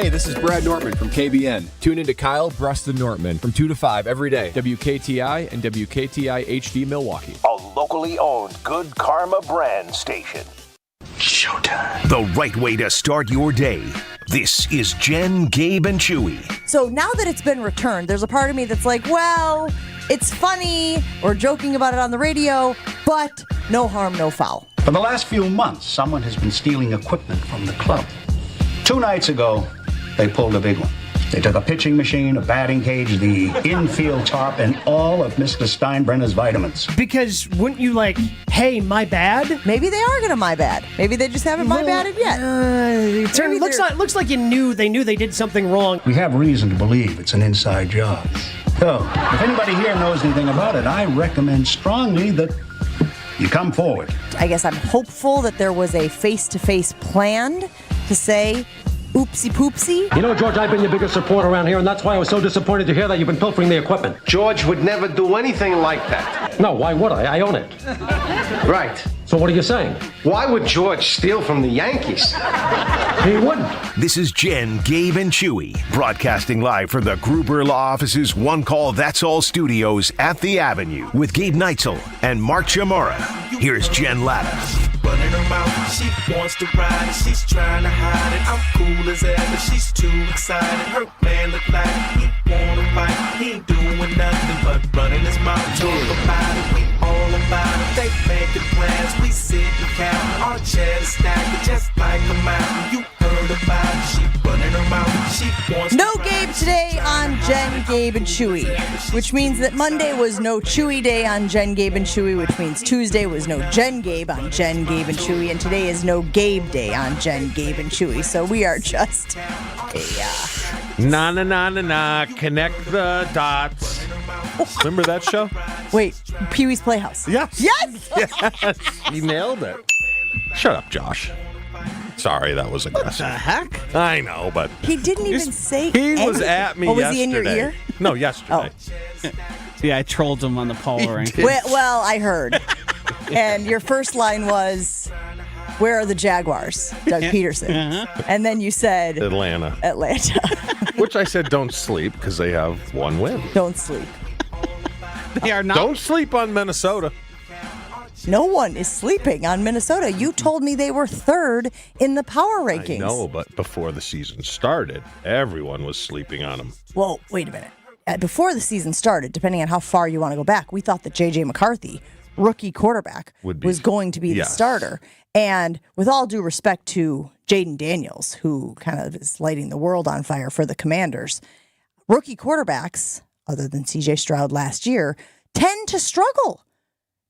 Hey, this is Brad Nortman from KBN. Tune in to Kyle, Brust, and Nortman from 2 to 5 every day. WKTI and WKTI HD Milwaukee. A locally owned Good Karma brand station. Showtime. The right way to start your day. This is Jen, Gabe, and Chewy. So now that it's been returned, there's a part of me that's like, well, it's funny or joking about it on the radio, but no harm, no foul. For the last few months, someone has been stealing equipment from the club. 2 nights ago, they pulled a big one. They took a pitching machine, a batting cage, the infield tarp, and all of Mr. Steinbrenner's vitamins. Because wouldn't you hey, my bad? Maybe they are going to my bad. Maybe they just haven't my badded yet. It looks like they knew they did something wrong. We have reason to believe it's an inside job. So, if anybody here knows anything about it, I recommend strongly that you come forward. I guess I'm hopeful that there was a face-to-face planned to say, oopsie poopsie. You know, George, I've been your biggest supporter around here, and that's why I was so disappointed to hear that you've been pilfering the equipment. George would never do anything like that. No, why would I? I own it. Right. So what are you saying? Why would George steal from the Yankees? He wouldn't. This is Jen, Gabe, and Chewy, broadcasting live from the Gruber Law Office's One Call That's All studios at the Avenue with Gabe Neitzel and Mark Chamorro. Here's Jen Latta. Running her mouth, she wants to ride it, she's trying to hide it. I'm cool as ever, she's too excited. Her man look like he wanna fight, he ain't doing nothing but running his mouth. Talk about it, we all about it. They making plans, we sit and count. Our chairs stacked just like a mountain. You heard about it, she running her mouth, she wants No to ride Gabe it. today on Jen, Gabe, and Chewy, which means that Monday was no Chewy day on Jen, Gabe, and Chewy, which means Tuesday was no Jen, Gabe on Jen, Gabe, and Chewy, and today is no Gabe day on Jen, Gabe, and Chewy. So we are just Na. Connect the dots. Remember that show? Wait, Pee-wee's Playhouse. Yes. Yes! Yes. He nailed it. Shut up, Josh. Sorry, that was aggressive. The heck? I know, but He didn't even say he was anything. at me Oh, was yesterday. he in your ear? No, yesterday. Yeah, I trolled him on the poll ranking. Well, I heard. And your first line was, where are the Jaguars? Doug Peterson. And then you said, Atlanta. Atlanta. Which I said don't sleep because they have one win. Don't sleep. They are not. Don't sleep on Minnesota. No one is sleeping on Minnesota. You told me they were third in the power rankings. I know, but before the season started, everyone was sleeping on them. Whoa, wait a minute. Before the season started, depending on how far you want to go back, we thought that J.J. McCarthy, rookie quarterback, was going to be the starter. And with all due respect to Jaden Daniels, who kind of is lighting the world on fire for the Commanders, rookie quarterbacks, other than C.J. Stroud last year, tend to struggle.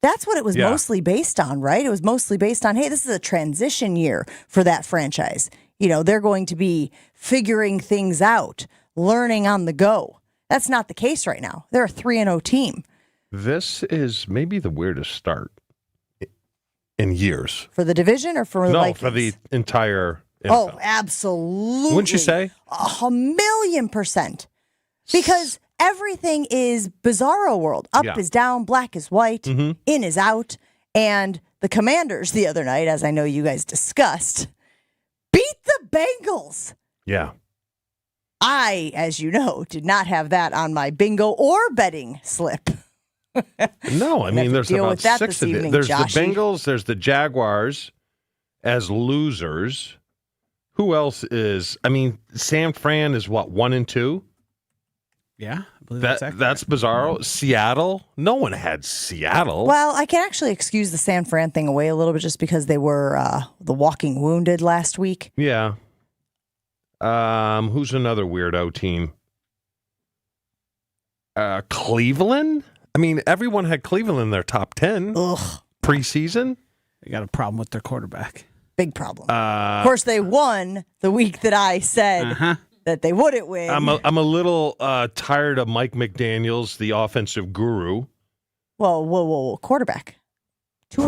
That's what it was mostly based on, right? It was mostly based on, hey, this is a transition year for that franchise. You know, they're going to be figuring things out, learning on the go. That's not the case right now. They're a 3-0 team. This is maybe the weirdest start in years. For the division or for the Vikings? No, for the entire NFL. Oh, absolutely. Wouldn't you say? 1,000,000%. Because everything is bizarro world. Up is down, black is white, in is out. And the Commanders the other night, as I know you guys discussed, beat the Bengals. Yeah. I, as you know, did not have that on my bingo or betting slip. No, I mean, there's about six of them. There's Joshy. the Bengals, there's the Jaguars as losers. Who else is, I mean, San Fran is what, 1-2? Yeah, I believe That's bizarro. Seattle? No one had Seattle. Well, I can actually excuse the San Fran thing away a little bit just because they were the walking wounded last week. Yeah. Who's another weirdo team? Cleveland? I mean, everyone had Cleveland in their top 10 preseason. They got a problem with their quarterback. Big problem. Of course, they won the week that I said that they wouldn't win. I'm a little tired of Mike McDaniels, the offensive guru. Whoa, quarterback. He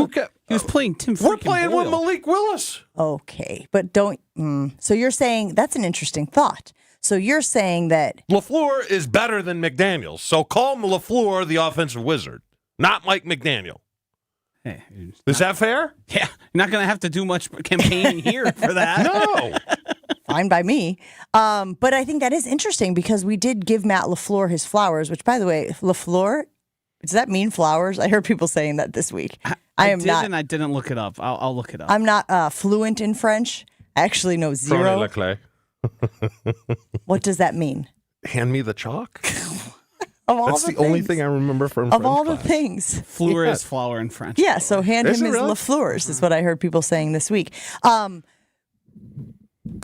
was playing Tim We're freaking playing Boyle. with Malik Willis. Okay, but don't. So you're saying that's an interesting thought. So you're saying that LaFleur is better than McDaniels. So call LaFleur the offensive wizard, not Mike McDaniel. Hey, is that fair? Yeah, you're not going to have to do much campaigning here for that. No. fine by me. But I think that is interesting because we did give Matt LaFleur his flowers, which, by the way, LaFleur, does that mean flowers? I heard people saying that this week. I didn't look it up. I'll look it up. I'm not fluent in French. I actually know zero. What does that mean? Hand me the chalk. That's the only thing I remember from Of French all class. the things. Fleur is flower in French. Yeah, so hand him his really? LaFleurs is what I heard people saying this week.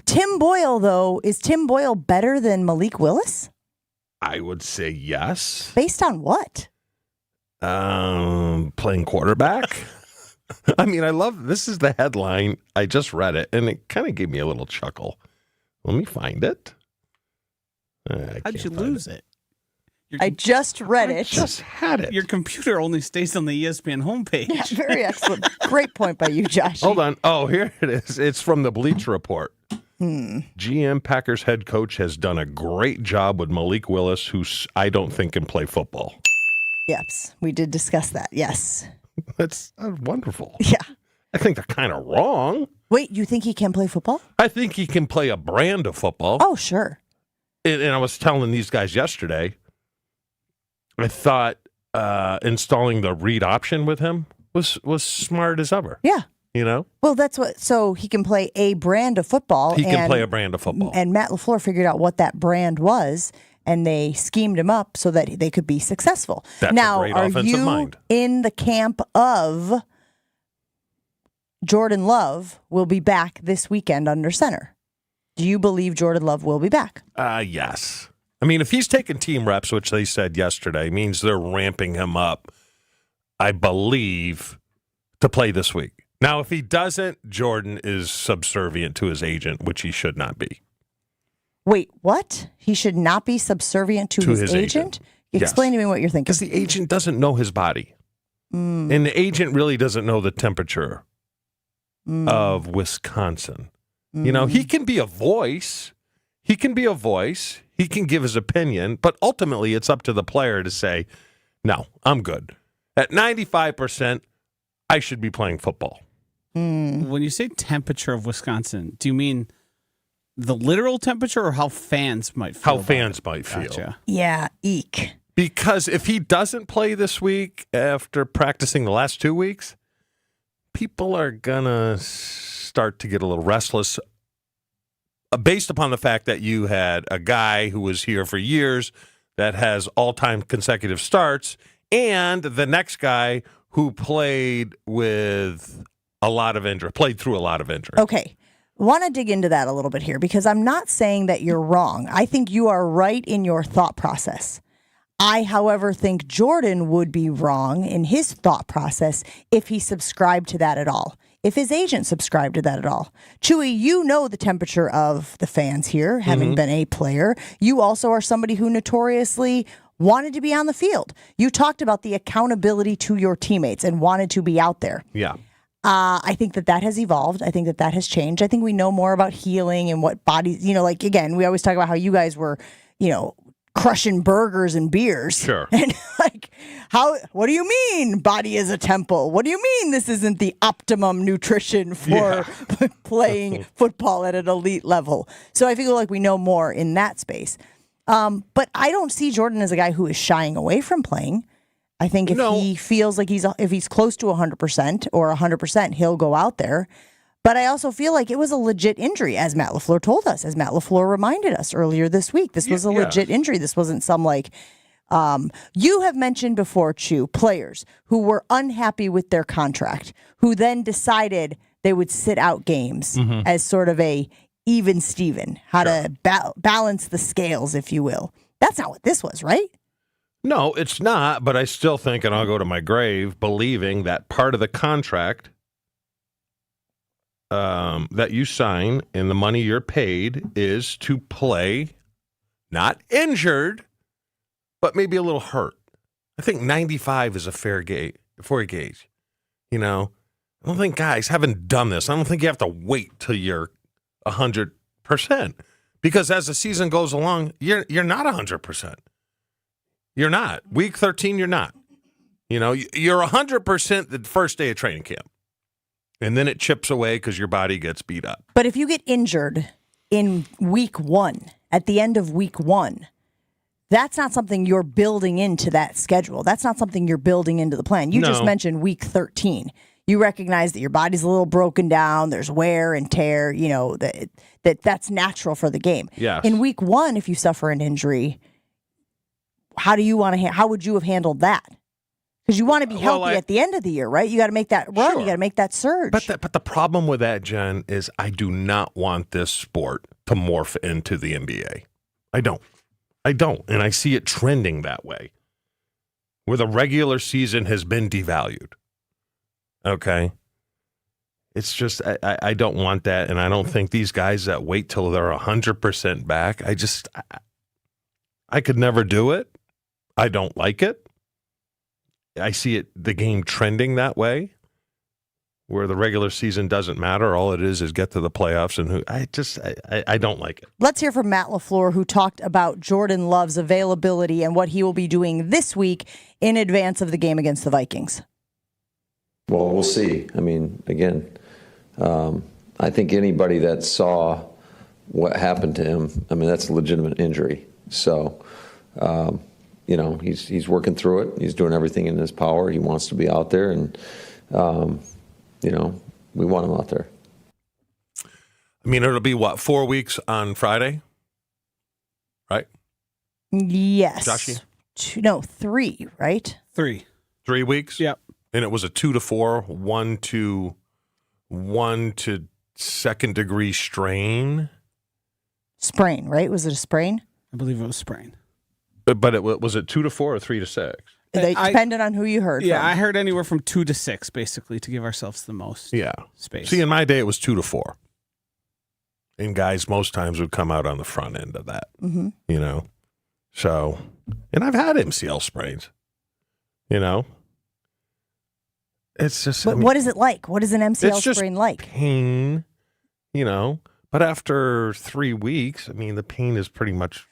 Tim Boyle, though, is Tim Boyle better than Malik Willis? I would say yes. Based on what? Playing quarterback. I mean, this is the headline. I just read it, and it kind of gave me a little chuckle. Let me find it. How'd you lose it? I just read it. Just had it. Your computer only stays on the ESPN homepage. Yeah, very excellent. Great point by you, Josh. Hold on. Oh, here it is. It's from the Bleacher Report. GM Packers head coach has done a great job with Malik Willis, who I don't think can play football. Yes, we did discuss that. Yes. That's wonderful. Yeah. I think they're kind of wrong. Wait, you think he can play football? I think he can play a brand of football. Oh, sure. And I was telling these guys yesterday, I thought installing the read option with him was smart as ever. Yeah. You know? Well, so he can play a brand of football. He can play a brand of football. And Matt LaFleur figured out what that brand was, and they schemed him up so that they could be successful. That's now, a great are offensive you mind. in the camp of Jordan Love will be back this weekend under center? Do you believe Jordan Love will be back? Yes. I mean, if he's taking team reps, which they said yesterday, means they're ramping him up, I believe, to play this week. Now, if he doesn't, Jordan is subservient to his agent, which he should not be. Wait, what? He should not be subservient to his agent? Explain to me what you're thinking. Because the agent doesn't know his body. And the agent really doesn't know the temperature of Wisconsin. You know, he can be a voice. He can give his opinion, but ultimately it's up to the player to say, no, I'm good. At 95%, I should be playing football. When you say temperature of Wisconsin, do you mean the literal temperature or how fans might feel? How fans might feel. Gotcha. Yeah, eek. Because if he doesn't play this week after practicing the last 2 weeks, people are going to start to get a little restless based upon the fact that you had a guy who was here for years that has all-time consecutive starts and the next guy who played with a lot of injury, played through a lot of injury. Okay. Want to dig into that a little bit here because I'm not saying that you're wrong. I think you are right in your thought process. I, however, think Jordan would be wrong in his thought process if he subscribed to that at all. If his agent subscribed to that at all. Chewy, you know the temperature of the fans here, having been a player. You also are somebody who notoriously wanted to be on the field. You talked about the accountability to your teammates and wanted to be out there. Yeah. I think that has evolved. I think that has changed. I think we know more about healing and what bodies, like, again, we always talk about how you guys were, crushing burgers and beers. Sure. And what do you mean body is a temple? What do you mean this isn't the optimum nutrition for playing football at an elite level? So I feel like we know more in that space. But I don't see Jordan as a guy who is shying away from playing. I think if he feels like if he's close to 100% or 100%, he'll go out there. But I also feel like it was a legit injury, as Matt LaFleur told us, as Matt LaFleur reminded us earlier this week. This was a legit injury. This wasn't some you have mentioned before, Chew, players who were unhappy with their contract, who then decided they would sit out games as sort of a even Steven, how to balance the scales, if you will. That's not what this was, right? No, it's not, but I still think, and I'll go to my grave, believing that part of the contract that you sign and the money you're paid is to play, not injured, but maybe a little hurt. I think 95 is a fair gauge. I don't think guys haven't done this. I don't think you have to wait till you're 100%, because as the season goes along, you're not 100%. You're not. Week 13, you're not. You're 100% the first day of training camp. And then it chips away because your body gets beat up. But if you get injured in week 1, at the end of week 1, that's not something you're building into that schedule. That's not something you're building into the plan. You just mentioned week 13. You recognize that your body's a little broken down. There's wear and tear. You know that's natural for the game. Yes. In week 1, if you suffer an injury, how do you want to? How would you have handled that? Because you want to be healthy at the end of the year, right? You got to make that run. Sure. You got to make that surge. But the problem with that, Jen, is I do not want this sport to morph into the NBA. I don't. And I see it trending that way, where the regular season has been devalued. Okay? It's just, I don't want that, and I don't think these guys that wait till they're 100% back, I could never do it. I don't like it. I see the game trending that way, where the regular season doesn't matter. All it is get to the playoffs, and I don't like it. Let's hear from Matt LaFleur, who talked about Jordan Love's availability and what he will be doing this week in advance of the game against the Vikings. Well, we'll see. I mean, again, I think anybody that saw what happened to him, I mean, that's a legitimate injury. So, he's working through it. He's doing everything in his power. He wants to be out there, and we want him out there. I mean, it'll be 4 weeks on Friday, right? Yes. Joshy? 3, right? 3. 3 weeks? Yep. And it was a 2 to 4, 1 to second degree strain. Sprain, right? Was it a sprain? I believe it was sprain. But was it 2 to 4 or 3 to 6? They depended on who you heard. Yeah, from. I heard anywhere from 2 to 6, basically, to give ourselves the most space. See, in my day, it was 2 to 4. And guys most times would come out on the front end of that. Mm-hmm. So, and I've had MCL sprains. It's just. But what is it like? What is an MCL sprain like? Pain, But after 3 weeks, I mean, the pain is pretty much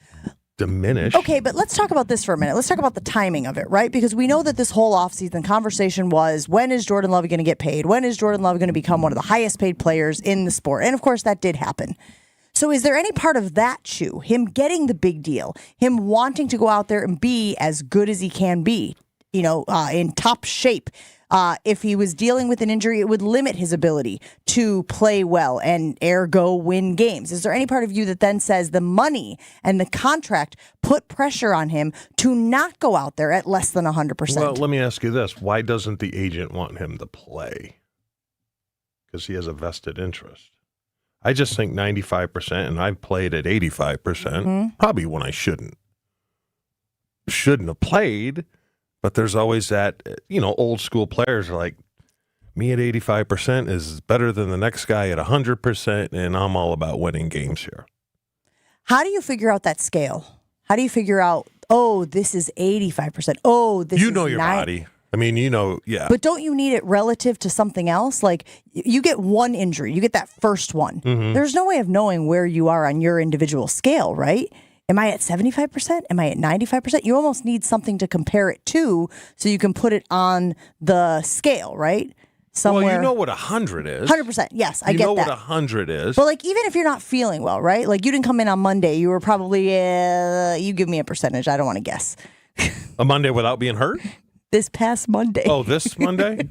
diminished. Okay, but let's talk about this for a minute. Let's talk about the timing of it, right? Because we know that this whole offseason conversation was, when is Jordan Love going to get paid? When is Jordan Love going to become one of the highest paid players in the sport? And of course, that did happen. So is there any part of that shoe, him getting the big deal, him wanting to go out there and be as good as he can be, in top shape? If he was dealing with an injury, it would limit his ability to play well and ergo win games. Is there any part of you that then says the money and the contract put pressure on him to not go out there at less than 100%? Well, let me ask you this. Why doesn't the agent want him to play? Because he has a vested interest. I just think 95%, and I've played at 85%, probably when I shouldn't have played. But there's always that, old school players are like, me at 85% is better than the next guy at 100%, and I'm all about winning games here. How do you figure out that scale? How do you figure out, this is 85%? This is your body. I mean, yeah. But don't you need it relative to something else? Like, you get one injury, you get that first one. Mm-hmm. There's no way of knowing where you are on your individual scale, right? Am I at 75%? Am I at 95%? You almost need something to compare it to so you can put it on the scale, right? Somewhere. Well, you know what 100 is. 100%. Yes, I get that. You know what 100 is. But even if you're not feeling well, right? Like, you didn't come in on Monday. You were probably, you give me a percentage. I don't want to guess. A Monday without being hurt? This past Monday. Oh, this Monday?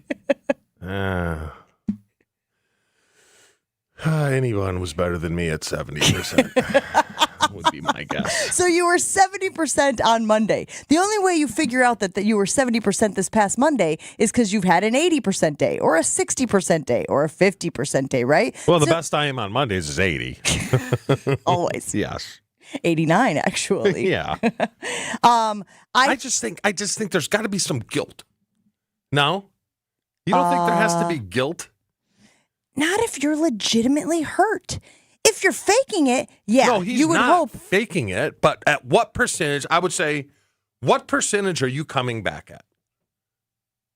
Anyone was better than me at 70%. Would be my guess. So you were 70% on Monday. The only way you figure out that you were 70% this past Monday is because you've had an 80% day or a 60% day or a 50% day, right? Well, the best I am on Mondays is 80. Always. Yes. 89, actually. Yeah. I just think there's got to be some guilt. No? You don't think there has to be guilt? Not if you're legitimately hurt. If you're faking it, no, he's you would not hope. Faking it, but at what percentage? I would say, what percentage are you coming back at?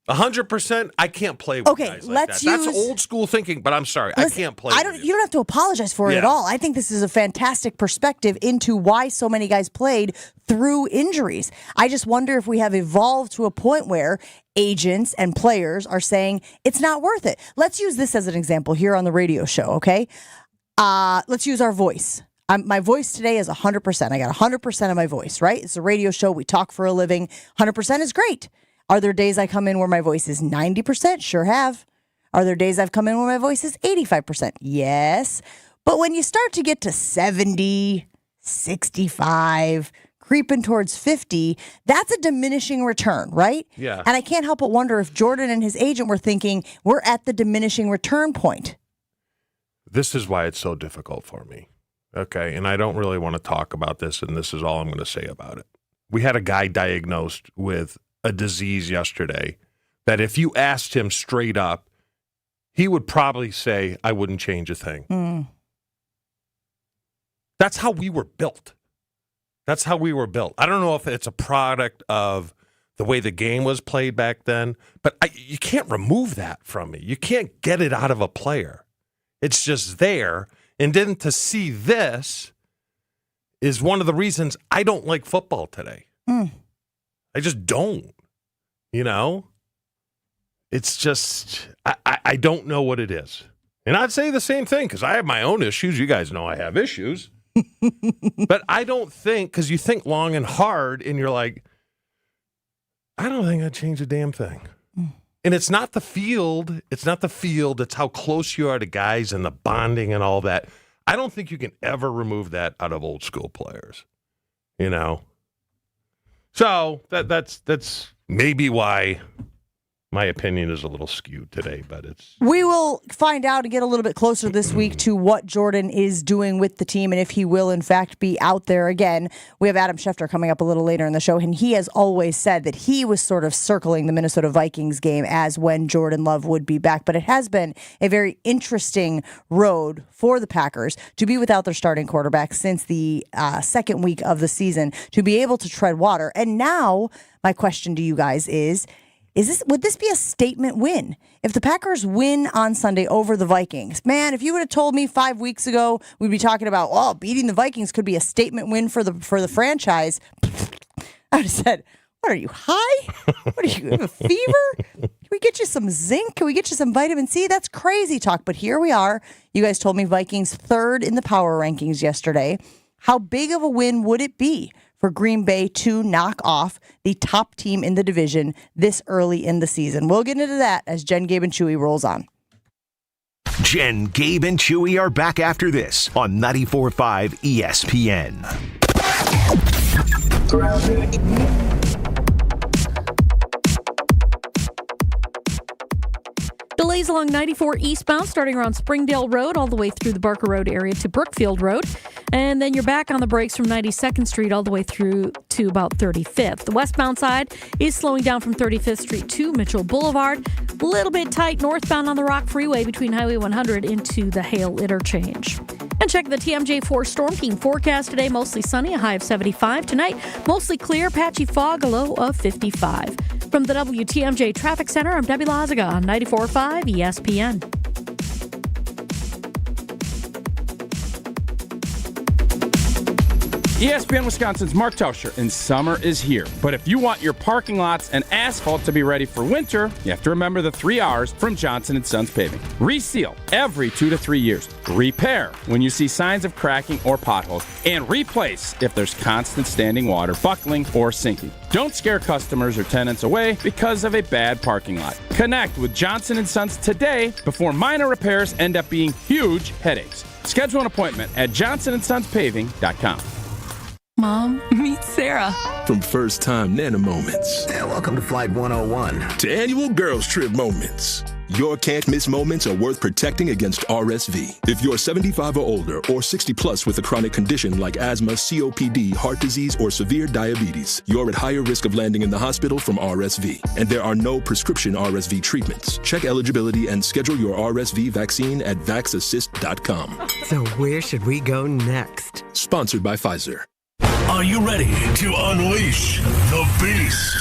100%. I can't play with guys like that. That's old school thinking. But I'm sorry, I can't play. You don't have to apologize for it at all. I think this is a fantastic perspective into why so many guys played through injuries. I just wonder if we have evolved to a point where agents and players are saying it's not worth it. Let's use this as an example here on the radio show. Okay. Let's use our voice. My voice today is 100%. I got 100% of my voice, right? It's a radio show. We talk for a living. 100% is great. Are there days I come in where my voice is 90%? Sure have. Are there days I've come in where my voice is 85%? Yes. But when you start to get to 70, 65, creeping towards 50, that's a diminishing return, right? Yeah. And I can't help but wonder if Jordan and his agent were thinking we're at the diminishing return point. This is why it's so difficult for me. Okay, and I don't really want to talk about this, and this is all I'm going to say about it. We had a guy diagnosed with a disease yesterday that if you asked him straight up, he would probably say, I wouldn't change a thing. That's how we were built. That's how we were built. I don't know if it's a product of the way the game was played back then, but you can't remove that from me. You can't get it out of a player. It's just there. And then to see this is one of the reasons I don't like football today. I just don't. You know? It's just, I don't know what it is. And I'd say the same thing because I have my own issues. You guys know I have issues. But I don't think, because you think long and hard and you're like, I don't think I'd change a damn thing. And it's not the field. It's not the field. It's how close you are to guys and the bonding and all that. I don't think you can ever remove that out of old school players, you know? So that's maybe why my opinion is a little skewed today, but it's... We will find out and get a little bit closer this week to what Jordan is doing with the team and if he will, in fact, be out there again. We have Adam Schefter coming up a little later in the show, and he has always said that he was sort of circling the Minnesota Vikings game as when Jordan Love would be back. But it has been a very interesting road for the Packers to be without their starting quarterback since the second week of the season, to be able to tread water. And now, my question to you guys is would this be a statement win? If the Packers win on Sunday over the Vikings, man, if you would have told me 5 weeks ago we'd be talking about, beating the Vikings could be a statement win for the franchise, I would have said, what are you, high? What are you, have a fever? Can we get you some zinc? Can we get you some vitamin C? That's crazy talk, but here we are. You guys told me Vikings third in the power rankings yesterday. How big of a win would it be for Green Bay to knock off the top team in the division this early in the season? We'll get into that as Jen, Gabe, and Chewy rolls on. Jen, Gabe, and Chewy are back after this on 94.5 ESPN. Delays along 94 eastbound starting around Springdale Road all the way through the Barker Road area to Brookfield Road. And then you're back on the brakes from 92nd Street all the way through to about 35th. The westbound side is slowing down from 35th Street to Mitchell Boulevard. A little bit tight northbound on the Rock Freeway between Highway 100 into the Hale Interchange. And check the TMJ4 Storm Team forecast today. Mostly sunny, a high of 75. Tonight, mostly clear, patchy fog, a low of 55. From the WTMJ Traffic Center, I'm Debbie Lazaga on 94.5 ESPN. ESPN Wisconsin's Mark Tauscher, and summer is here. But if you want your parking lots and asphalt to be ready for winter, you have to remember the 3 R's from Johnson & Sons Paving. Reseal every 2 to 3 years. Repair when you see signs of cracking or potholes. And replace if there's constant standing water, buckling, or sinking. Don't scare customers or tenants away because of a bad parking lot. Connect with Johnson & Sons today before minor repairs end up being huge headaches. Schedule an appointment at johnsonsonspaving.com. Mom, meet Sarah. From first-time Nana moments. Yeah, welcome to Flight 101. To annual girls trip moments. Your can't-miss moments are worth protecting against RSV. If you're 75 or older or 60 plus with a chronic condition like asthma, COPD, heart disease, or severe diabetes, you're at higher risk of landing in the hospital from RSV. And there are no prescription RSV treatments. Check eligibility and schedule your RSV vaccine at vaxassist.com. So where should we go next? Sponsored by Pfizer. Are you ready to unleash the beast?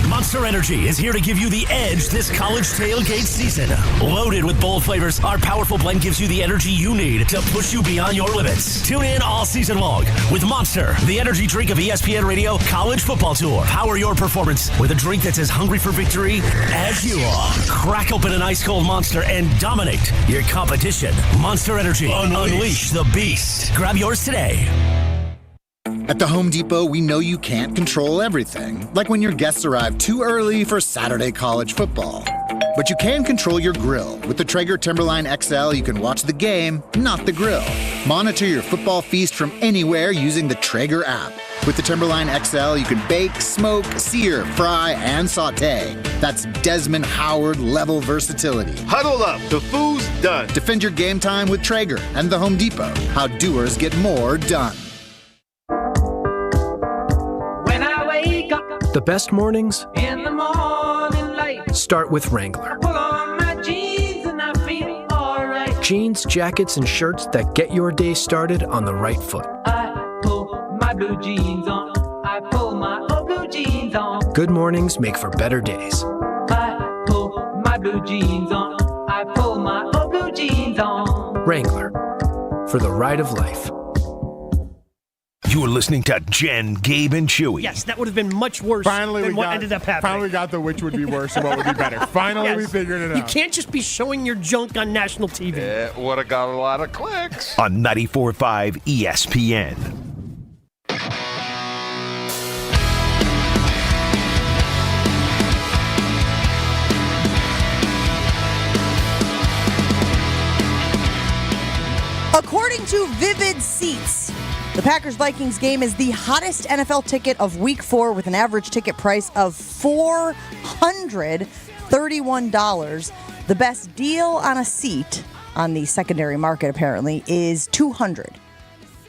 Monster Monster Energy is here to give you the edge this college tailgate season. Loaded with bold flavors, our powerful blend gives you the energy you need to push you beyond your limits. Tune in all season long with Monster, the energy drink of ESPN Radio College Football Tour. Power your performance with a drink that's as hungry for victory as you are. Crack open an ice-cold Monster and dominate your competition. Monster Energy. Unleash the beast. Grab yours today. At the Home Depot, we know you can't control everything, like when your guests arrive too early for Saturday college football. But you can control your grill. With the Traeger Timberline XL, you can watch the game, not the grill. Monitor your football feast from anywhere using the Traeger app. With the Timberline XL, you can bake, smoke, sear, fry, and saute. That's Desmond Howard level versatility. Huddle up, the food's done. Defend your game time with Traeger and the Home Depot. How doers get more done. The best mornings in the morning light start with Wrangler. Pull on my jeans and I feel alright. Jeans, jackets, and shirts that get your day started on the right foot. I pull my blue jeans on. I pull my old blue jeans on. Good mornings make for better days. I pull my blue jeans on. I pull my old blue jeans on. Wrangler, for the ride of life. You're listening to Jen, Gabe, and Chewy. Yes, that would have been much worse than what ended up happening. Finally got the which would be worse and what would be better. Finally, we figured it out. You can't just be showing your junk on national TV. It would have got a lot of clicks. On 94.5 ESPN. According to Vivid Seats, the Packers-Vikings game is the hottest NFL ticket of Week 4 with an average ticket price of $431. The best deal on a seat on the secondary market, apparently, is $200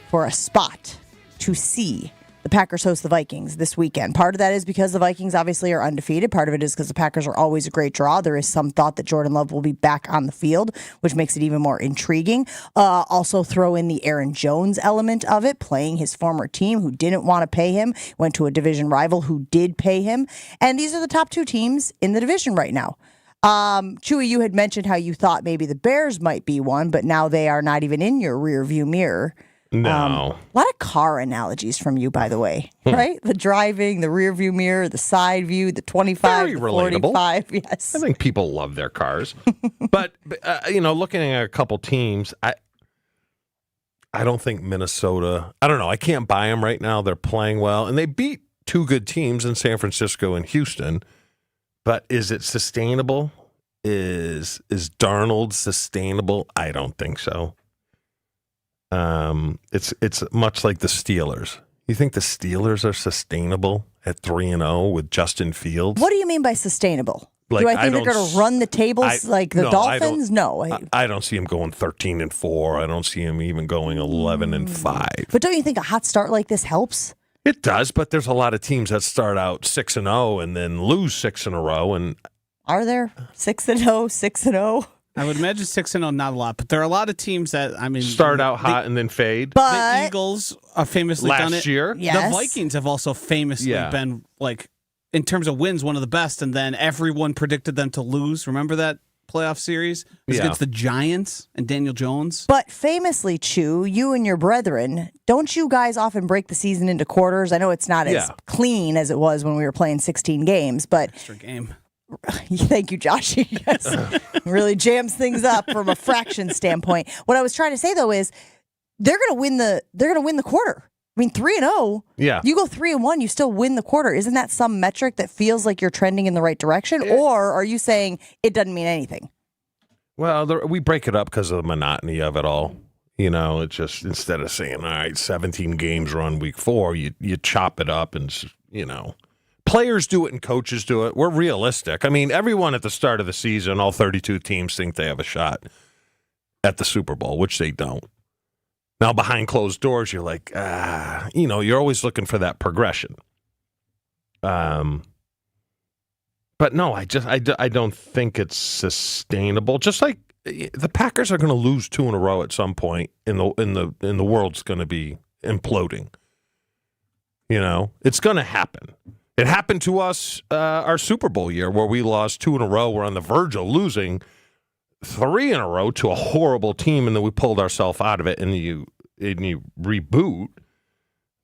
for a spot to see the Packers host the Vikings this weekend. Part of that is because the Vikings obviously are undefeated. Part of it is because the Packers are always a great draw. There is some thought that Jordan Love will be back on the field, which makes it even more intriguing. Also throw in the Aaron Jones element of it, playing his former team who didn't want to pay him, went to a division rival who did pay him. And these are the top two teams in the division right now. Chewy, you had mentioned how you thought maybe the Bears might be one, but now they are not even in your rear view mirror. No. A lot of car analogies from you, by the way, right? The driving, the rear view mirror, the side view, the 25, the 45. Yes. I think people love their cars. but looking at a couple teams, I don't think Minnesota, I don't know. I can't buy them right now. They're playing well. And they beat two good teams in San Francisco and Houston. But is it sustainable? Is Darnold sustainable? I don't think so. It's much like the Steelers. You think the Steelers are sustainable at 3-0 with Justin Fields? What do you mean by sustainable? Like, do I think they're going to run the tables like the Dolphins? I don't see them going 13-4. I don't see them even going 11-5. But don't you think a hot start like this helps? It does, but there's a lot of teams that start out 6-0 and then lose 6 in a row. And are there 6-0, 6-0? I would imagine 6-0, not a lot, but there are a lot of teams that start out hot and then fade. But the Eagles have famously done it last year. Yes. The Vikings have also famously been in terms of wins, one of the best, and then everyone predicted them to lose. Remember that playoff series? It was against the Giants and Daniel Jones. But famously, Chew, you and your brethren, don't you guys often break the season into quarters? I know it's not as clean as it was when we were playing 16 games, but extra game. Thank you, Josh. Yes, really jams things up from a fraction standpoint. What I was trying to say though is they're going to win the quarter. I mean, 3-0. Yeah, you go 3-1, you still win the quarter. Isn't that some metric that feels like you're trending in the right direction, or are you saying it doesn't mean anything? Well, we break it up because of the monotony of it all. You know, it's just instead of saying, all right, 17 games run week 4, you chop it up and players do it and coaches do it. We're realistic. I mean, everyone at the start of the season, all 32 teams think they have a shot at the Super Bowl, which they don't. Now, behind closed doors, you're like, you're always looking for that progression. But no, I don't think it's sustainable. Just like the Packers are going to lose 2 in a row at some point, in the world's going to be imploding. You know, it's going to happen. It happened to us our Super Bowl year where we lost 2 in a row. We're on the verge of losing 3 in a row to a horrible team, and then we pulled ourselves out of it, and you reboot.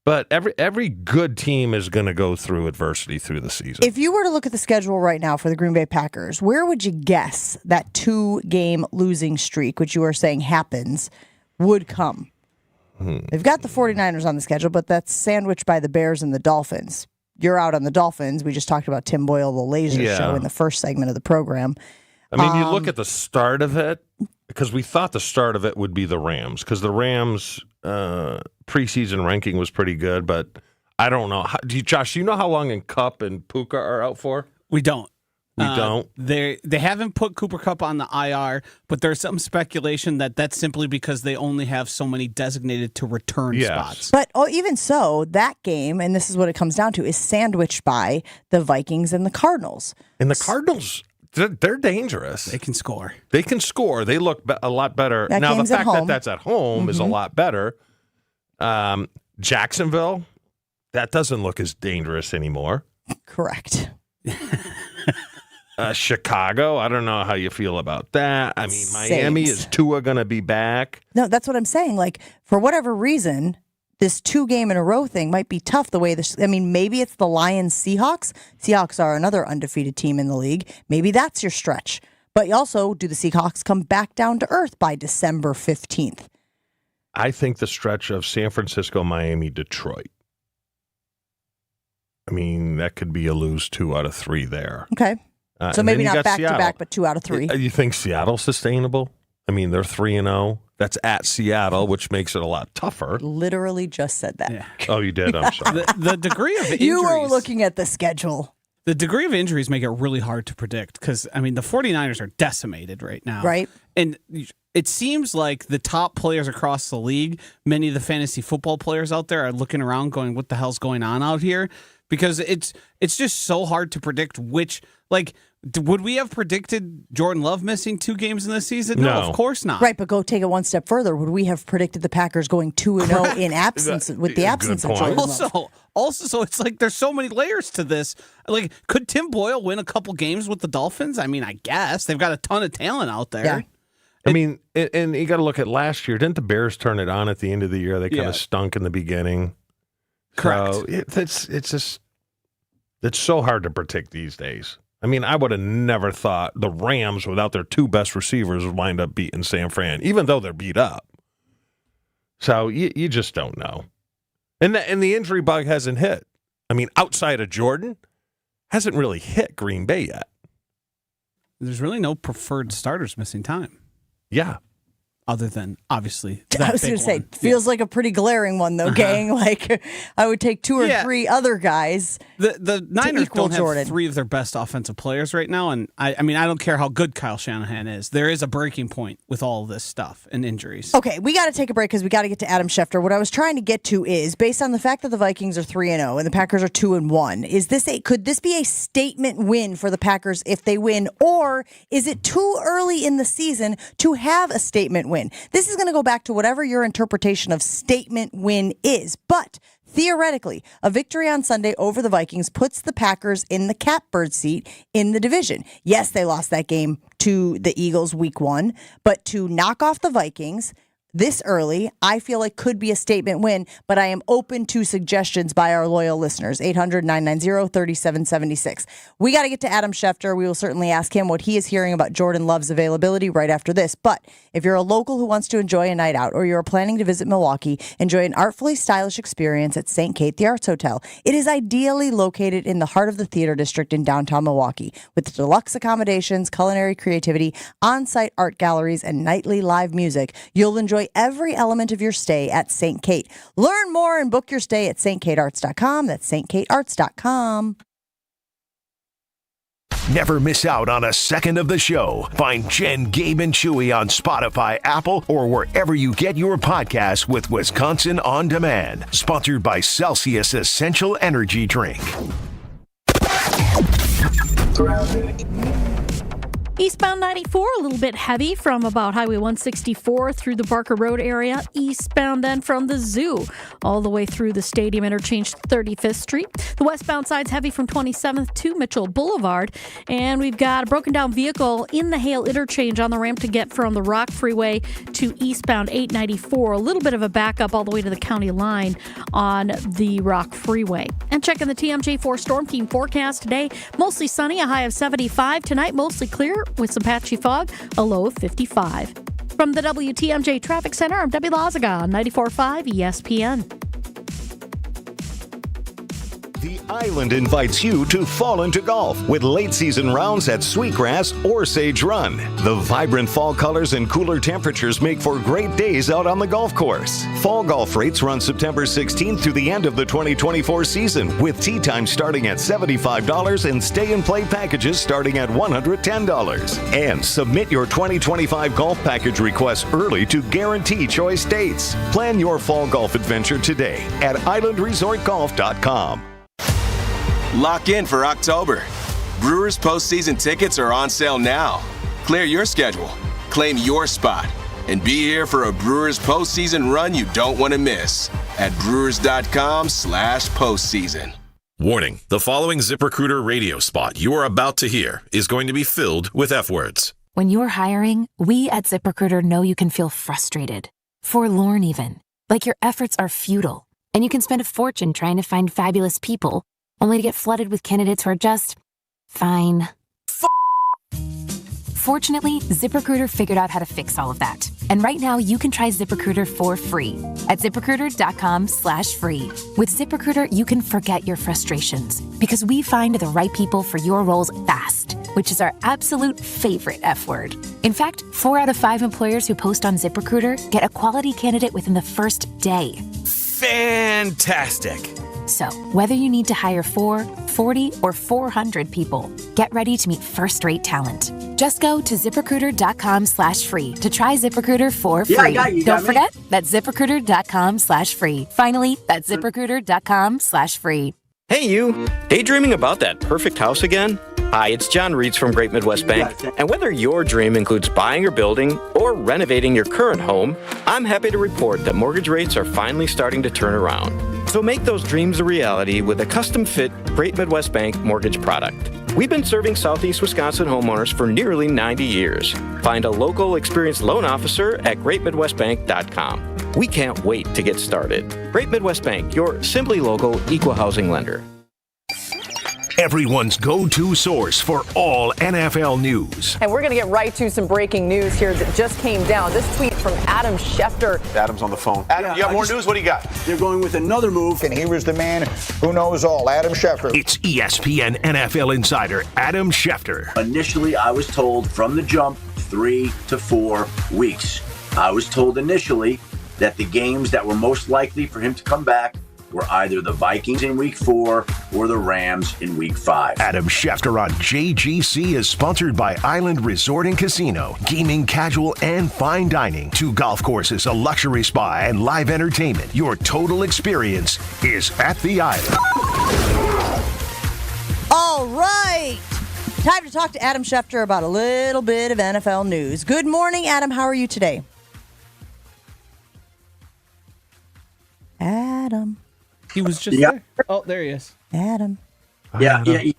But every good team is going to go through adversity through the season. If you were to look at the schedule right now for the Green Bay Packers, where would you guess that 2-game losing streak, which you are saying happens, would come? They've got the 49ers on the schedule, but that's sandwiched by the Bears and the Dolphins. You're out on the Dolphins. We just talked about Tim Boyle, the laser show in the first segment of the program. I mean, you look at the start of it, because we thought the start of it would be the Rams, because the Rams preseason ranking was pretty good, but I don't know. Josh, do you know how long Kupp and Puka are out for? We don't. We don't. They haven't put Cooper Kupp on the IR, but there's some speculation that that's simply because they only have so many designated to return spots. But even so, that game, and this is what it comes down to, is sandwiched by the Vikings and the Cardinals. And the Cardinals, they're dangerous. They can score. They can score. They look a lot better. Now, the fact that that's at home is a lot better. Jacksonville, that doesn't look as dangerous anymore. Correct. Chicago, I don't know how you feel about that. I mean, Miami, is Tua going to be back? No, that's what I'm saying. Like, for whatever reason, this 2-game-in-a-row thing might be tough the way this. I mean, maybe it's the Lions-Seahawks. Seahawks are another undefeated team in the league. Maybe that's your stretch. But also, do the Seahawks come back down to earth by December 15th? I think the stretch of San Francisco, Miami, Detroit. I mean, that could be a lose 2 out of 3 there. Okay. So maybe not back-to-back, but 2 out of 3. You think Seattle's sustainable? I mean, they're 3-0. That's at Seattle, which makes it a lot tougher. Literally just said that. Yeah. Oh, you did? I'm sorry. The degree of injuries... You were looking at the schedule. The degree of injuries make it really hard to predict because, I mean, the 49ers are decimated right now. Right. And it seems like the top players across the league, many of the fantasy football players out there are looking around going, what the hell's going on out here? Because it's just so hard to predict which, like, would we have predicted Jordan Love missing 2 games in this season? No, of course not. Right, but go take it one step further. Would we have predicted the Packers going 2-0 in absence with the absence of Jordan Love? Also, so it's like there's so many layers to this. Like, could Tim Boyle win a couple games with the Dolphins? I mean, I guess they've got a ton of talent out there. Yeah. I mean, and you got to look at last year. Didn't the Bears turn it on at the end of the year? They kind of stunk in the beginning. Correct. So it's so hard to predict these days. I mean, I would have never thought the Rams, without their 2 best receivers, would wind up beating San Fran, even though they're beat up. So you just don't know. And the injury bug hasn't hit. I mean, outside of Jordan, hasn't really hit Green Bay yet. There's really no preferred starters missing time. Yeah. Other than, obviously, I was going to say, feels like a pretty glaring one, though, gang. Like, I would take 2 or 3 other guys. The Niners don't Jordan. have 3 of their best offensive players right now. And I mean, I don't care how good Kyle Shanahan is. There is a breaking point with all of this stuff and injuries. Okay, we got to take a break because we got to get to Adam Schefter. What I was trying to get to is, based on the fact that the Vikings are 3-0 and the Packers are 2-1, could this be a statement win for the Packers if they win? Or is it too early in the season to have a statement win? This is going to go back to whatever your interpretation of statement win is. But theoretically, a victory on Sunday over the Vikings puts the Packers in the catbird seat in the division. Yes, they lost that game to the Eagles week 1, but to knock off the Vikings this early, I feel like could be a statement win, but I am open to suggestions by our loyal listeners. 800-990-3776. We got to get to Adam Schefter. We will certainly ask him what he is hearing about Jordan Love's availability right after this. But if you're a local who wants to enjoy a night out or you're planning to visit Milwaukee, enjoy an artfully stylish experience at St. Kate, the Arts Hotel. It is ideally located in the heart of the theater district in downtown Milwaukee. With deluxe accommodations, culinary creativity, on-site art galleries, and nightly live music, you'll enjoy every element of your stay at St. Kate. Learn more and book your stay at stkatearts.com. That's stkatearts.com. Never miss out on a second of the show. Find Jen, Gabe, and Chewy on Spotify, Apple, or wherever you get your podcasts with Wisconsin On Demand. Sponsored by Celsius Essential Energy Drink. Eastbound 94, a little bit heavy from about Highway 164 through the Barker Road area. Eastbound then from the zoo all the way through the Stadium Interchange 35th Street. The westbound side's heavy from 27th to Mitchell Boulevard. And we've got a broken down vehicle in the Hale Interchange on the ramp to get from the Rock Freeway to eastbound 894. A little bit of a backup all the way to the county line on the Rock Freeway. And checking the TMJ4 Storm Team forecast today, mostly sunny, a high of 75. Tonight, mostly clear with some patchy fog, a low of 55. From the WTMJ Traffic Center, I'm Debbie Lazaga on 94.5 ESPN. The Island invites you to fall into golf with late season rounds at Sweetgrass or Sage Run. The vibrant fall colors and cooler temperatures make for great days out on the golf course. Fall golf rates run September 16th through the end of the 2024 season, with tee time starting at $75 and stay and play packages starting at $110. And submit your 2025 golf package requests early to guarantee choice dates. Plan your fall golf adventure today at islandresortgolf.com. Lock in for October. Brewers postseason tickets are on sale now. Clear your schedule, claim your spot, and be here for a Brewers postseason run you don't want to miss at brewers.com/postseason. Warning, the following ZipRecruiter radio spot you are about to hear is going to be filled with F words. When you're hiring, we at ZipRecruiter know you can feel frustrated, forlorn even, like your efforts are futile, and you can spend a fortune trying to find fabulous people only to get flooded with candidates who are just fine. Fortunately, ZipRecruiter figured out how to fix all of that. And right now, you can try ZipRecruiter for free at ZipRecruiter.com/free. With ZipRecruiter, you can forget your frustrations because we find the right people for your roles fast, which is our absolute favorite F word. In fact, 4 out of 5 employers who post on ZipRecruiter get a quality candidate within the first day. Fantastic. So, whether you need to hire 4, 40, or 400 people, get ready to meet first-rate talent. Just go to ZipRecruiter.com/free to try ZipRecruiter for free. Yeah, I got you. Don't forget, that's ZipRecruiter.com/free. Finally, that's ZipRecruiter.com/free. Hey, you. Daydreaming about that perfect house again? Hi, it's John Reeds from Great Midwest Bank. And whether your dream includes buying or building or renovating your current home, I'm happy to report that mortgage rates are finally starting to turn around. So make those dreams a reality with a custom-fit Great Midwest Bank mortgage product. We've been serving Southeast Wisconsin homeowners for nearly 90 years. Find a local experienced loan officer at greatmidwestbank.com. We can't wait to get started. Great Midwest Bank, your simply local equal housing lender. Everyone's go-to source for all NFL news. And we're going to get right to some breaking news here that just came down. This tweet from Adam Schefter. Adam's on the phone. Adam, you have more news? What do you got? They're going with another move. And he was the man who knows all, Adam Schefter. It's ESPN NFL insider Adam Schefter. Initially, I was told from the jump 3 to 4 weeks. I was told initially that the games that were most likely for him to come back were either the Vikings in week 4 or the Rams in week 5. Adam Schefter on JGC is sponsored by Island Resort and Casino. Gaming, casual, and fine dining. 2 golf courses, a luxury spa, and live entertainment. Your total experience is at the Island. All right. Time to talk to Adam Schefter about a little bit of NFL news. Good morning, Adam. How are you today? Adam. He was just there. Oh, there he is. Adam. Yeah. You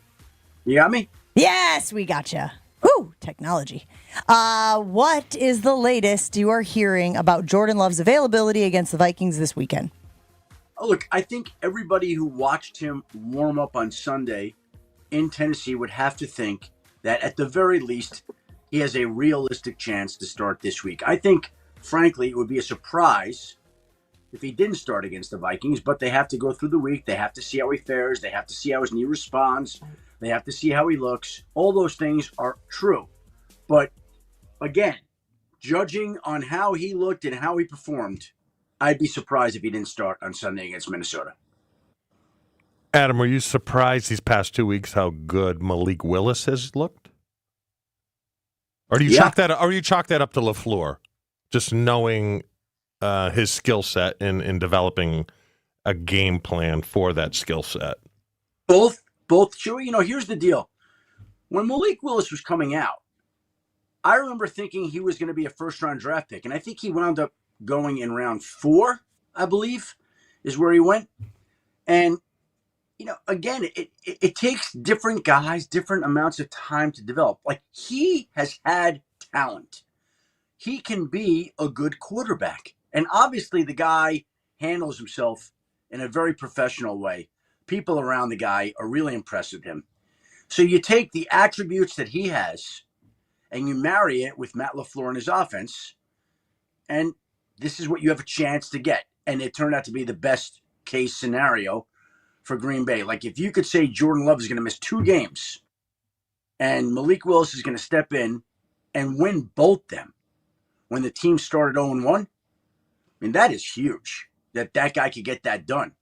got me? Yes, we got you. Woo, technology. What is the latest you are hearing about Jordan Love's availability against the Vikings this weekend? Oh, look, I think everybody who watched him warm up on Sunday in Tennessee would have to think that at the very least, he has a realistic chance to start this week. I think, frankly, it would be a surprise if he didn't start against the Vikings, but they have to go through the week. They have to see how he fares. They have to see how his knee responds. They have to see how he looks. All those things are true. But again, judging on how he looked and how he performed, I'd be surprised if he didn't start on Sunday against Minnesota. Adam, were you surprised these past 2 weeks how good Malik Willis has looked? Or do you chalk that up to LaFleur? Just knowing his skill set in developing a game plan for that skill set. Both. Sure, here's the deal. When Malik Willis was coming out, I remember thinking he was going to be a first-round draft pick, and I think he wound up going in round 4, I believe, is where he went. And, again, it takes different guys, different amounts of time to develop. Like, he has had talent. He can be a good quarterback. And obviously the guy handles himself in a very professional way. People around the guy are really impressed with him. So you take the attributes that he has and you marry it with Matt LaFleur and his offense, and this is what you have a chance to get. And it turned out to be the best case scenario for Green Bay. Like, if you could say Jordan Love is going to miss 2 games and Malik Willis is going to step in and win both them when the team started 0-1, I mean, that is huge that guy could get that done.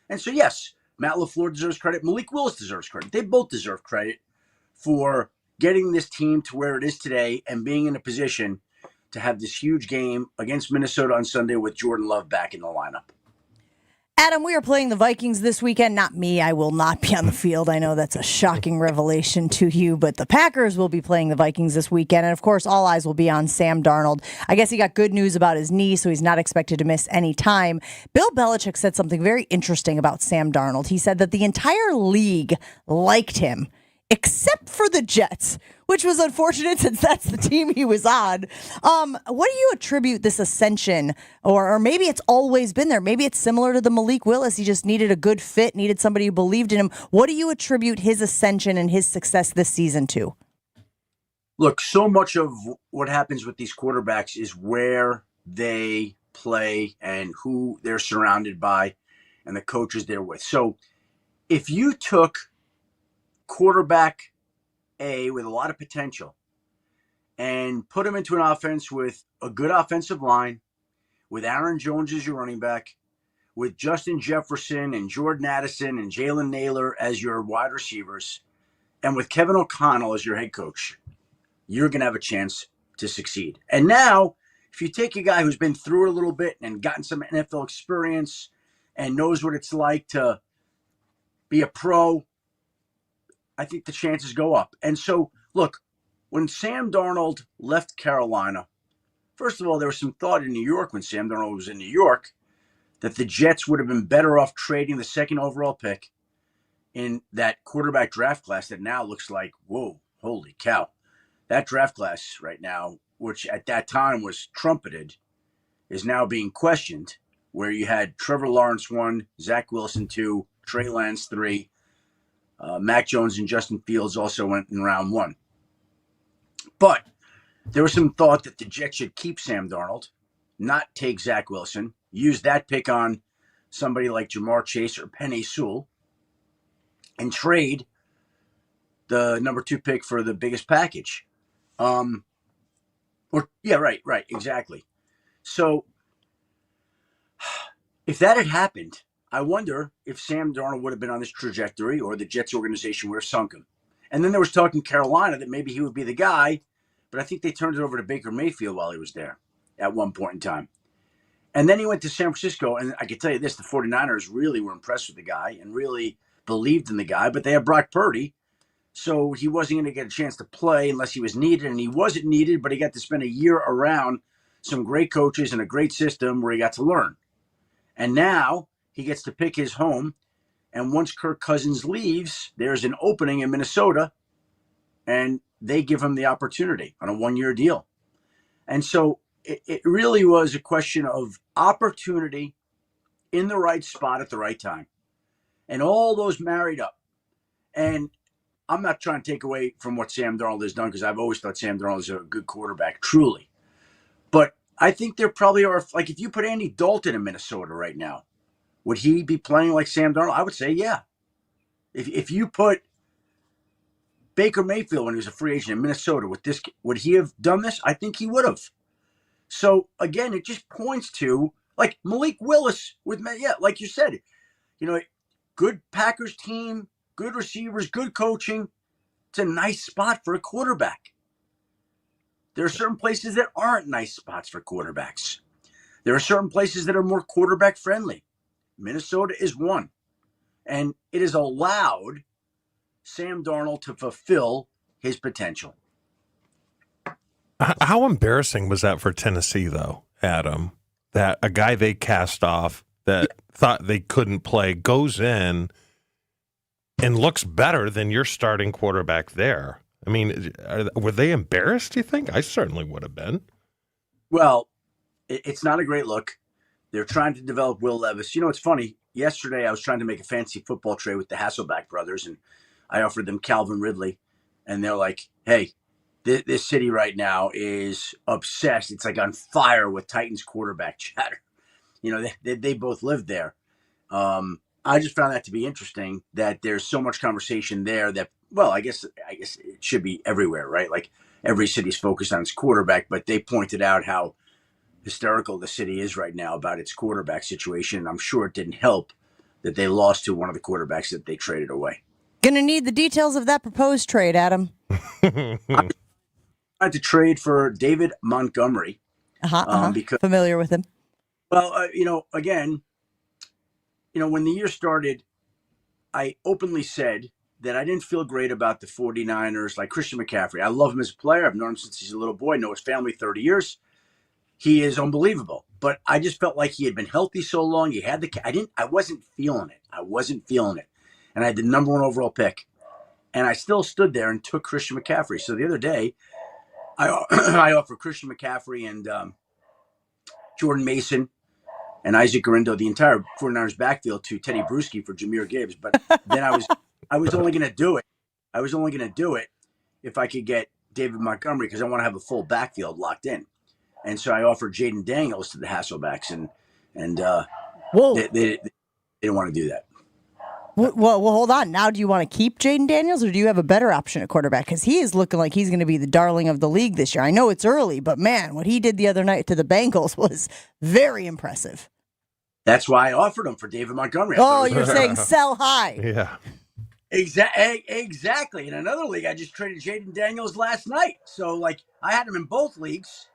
And so, yes, Matt LaFleur deserves credit. Malik Willis deserves credit. They both deserve credit for getting this team to where it is today and being in a position to have this huge game against Minnesota on Sunday with Jordan Love back in the lineup. Adam, we are playing the Vikings this weekend. Not me. I will not be on the field. I know that's a shocking revelation to you, but the Packers will be playing the Vikings this weekend. And, of course, all eyes will be on Sam Darnold. I guess he got good news about his knee, so he's not expected to miss any time. Bill Belichick said something very interesting about Sam Darnold. He said that the entire league liked him, except for the Jets, which was unfortunate since that's the team he was on. What do you attribute this ascension, or maybe it's always been there? Maybe it's similar to the Malik Willis. He just needed a good fit, needed somebody who believed in him. What do you attribute his ascension and his success this season to? Look, so much of what happens with these quarterbacks is where they play and who they're surrounded by and the coaches they're with. So if you took quarterback A with a lot of potential and put him into an offense with a good offensive line, with Aaron Jones as your running back, with Justin Jefferson and Jordan Addison and Jalen Naylor as your wide receivers, and with Kevin O'Connell as your head coach, you're going to have a chance to succeed. And now, if you take a guy who's been through it a little bit and gotten some NFL experience and knows what it's like to be a pro, I think the chances go up. And so, look, when Sam Darnold left Carolina, first of all, there was some thought in New York when Sam Darnold was in New York that the Jets would have been better off trading the second overall pick in that quarterback draft class that now looks like, whoa, holy cow. That draft class right now, which at that time was trumpeted, is now being questioned, where you had Trevor Lawrence 1, Zach Wilson 2, Trey Lance 3, Mac Jones and Justin Fields also went in round 1. But there was some thought that the Jets should keep Sam Darnold, not take Zach Wilson, use that pick on somebody like Jamar Chase or Penei Sewell, and trade the number 2 pick for the biggest package. Right, exactly. So if that had happened, I wonder if Sam Darnold would have been on this trajectory or the Jets organization would have sunk him. And then there was talk in Carolina that maybe he would be the guy, but I think they turned it over to Baker Mayfield while he was there at one point in time. And then he went to San Francisco, and I can tell you this, the 49ers really were impressed with the guy and really believed in the guy, but they had Brock Purdy, so he wasn't going to get a chance to play unless he was needed, and he wasn't needed, but he got to spend a year around some great coaches and a great system where he got to learn. And now he gets to pick his home. And once Kirk Cousins leaves, there's an opening in Minnesota, and they give him the opportunity on a 1-year deal. And so it really was a question of opportunity in the right spot at the right time. And all those married up. And I'm not trying to take away from what Sam Darnold has done, because I've always thought Sam Darnold is a good quarterback, truly. But I think there probably are, like, if you put Andy Dalton in Minnesota right now, would he be playing like Sam Darnold? I would say, yeah. If you put Baker Mayfield when he was a free agent in Minnesota with this, would he have done this? I think he would have. So, again, it just points to, like, Malik Willis with, like you said, good Packers team, good receivers, good coaching. It's a nice spot for a quarterback. There are certain places that aren't nice spots for quarterbacks. There are certain places that are more quarterback friendly. Minnesota is one. And it has allowed Sam Darnold to fulfill his potential. How embarrassing was that for Tennessee, though, Adam? That a guy they cast off that thought they couldn't play goes in and looks better than your starting quarterback there. I mean, were they embarrassed, do you think? I certainly would have been. Well, it's not a great look. They're trying to develop Will Levis. You know, it's funny. Yesterday, I was trying to make a fancy football trade with the Hasselbeck brothers, and I offered them Calvin Ridley. And they're like, hey, this city right now is obsessed. It's like on fire with Titans quarterback chatter. You know, they both lived there. I just found that to be interesting, that there's so much conversation there that, well, I guess it should be everywhere, right? Like every city's focused on its quarterback, but they pointed out how hysterical the city is right now about its quarterback situation. And I'm sure it didn't help that they lost to one of the quarterbacks that they traded away. Gonna need the details of that proposed trade, Adam. I had to trade for David Montgomery. Because familiar with him. Well, again, when the year started, I openly said that I didn't feel great about the 49ers, like Christian McCaffrey. I love him as a player. I've known him since he's a little boy. I know his family 30 years. He is unbelievable. But I just felt like he had been healthy so long. I wasn't feeling it. And I had the number 1 overall pick. And I still stood there and took Christian McCaffrey. So the other day, I offered Christian McCaffrey and Jordan Mason and Isaac Garindo, the entire 49ers backfield, to Teddy Bruschi for Jahmyr Gibbs. But then I was only going to do it. I was only going to do it if I could get David Montgomery, because I want to have a full backfield locked in. And so I offered Jaden Daniels to the Hasselbacks, and they didn't want to do that. Well, hold on. Now, do you want to keep Jaden Daniels, or do you have a better option at quarterback? Because he is looking like he's going to be the darling of the league this year. I know it's early, but man, what he did the other night to the Bengals was very impressive. That's why I offered him for David Montgomery. Oh, you're saying sell high. Yeah. Exactly. In another league, I just traded Jaden Daniels last night. So, I had him in both leagues,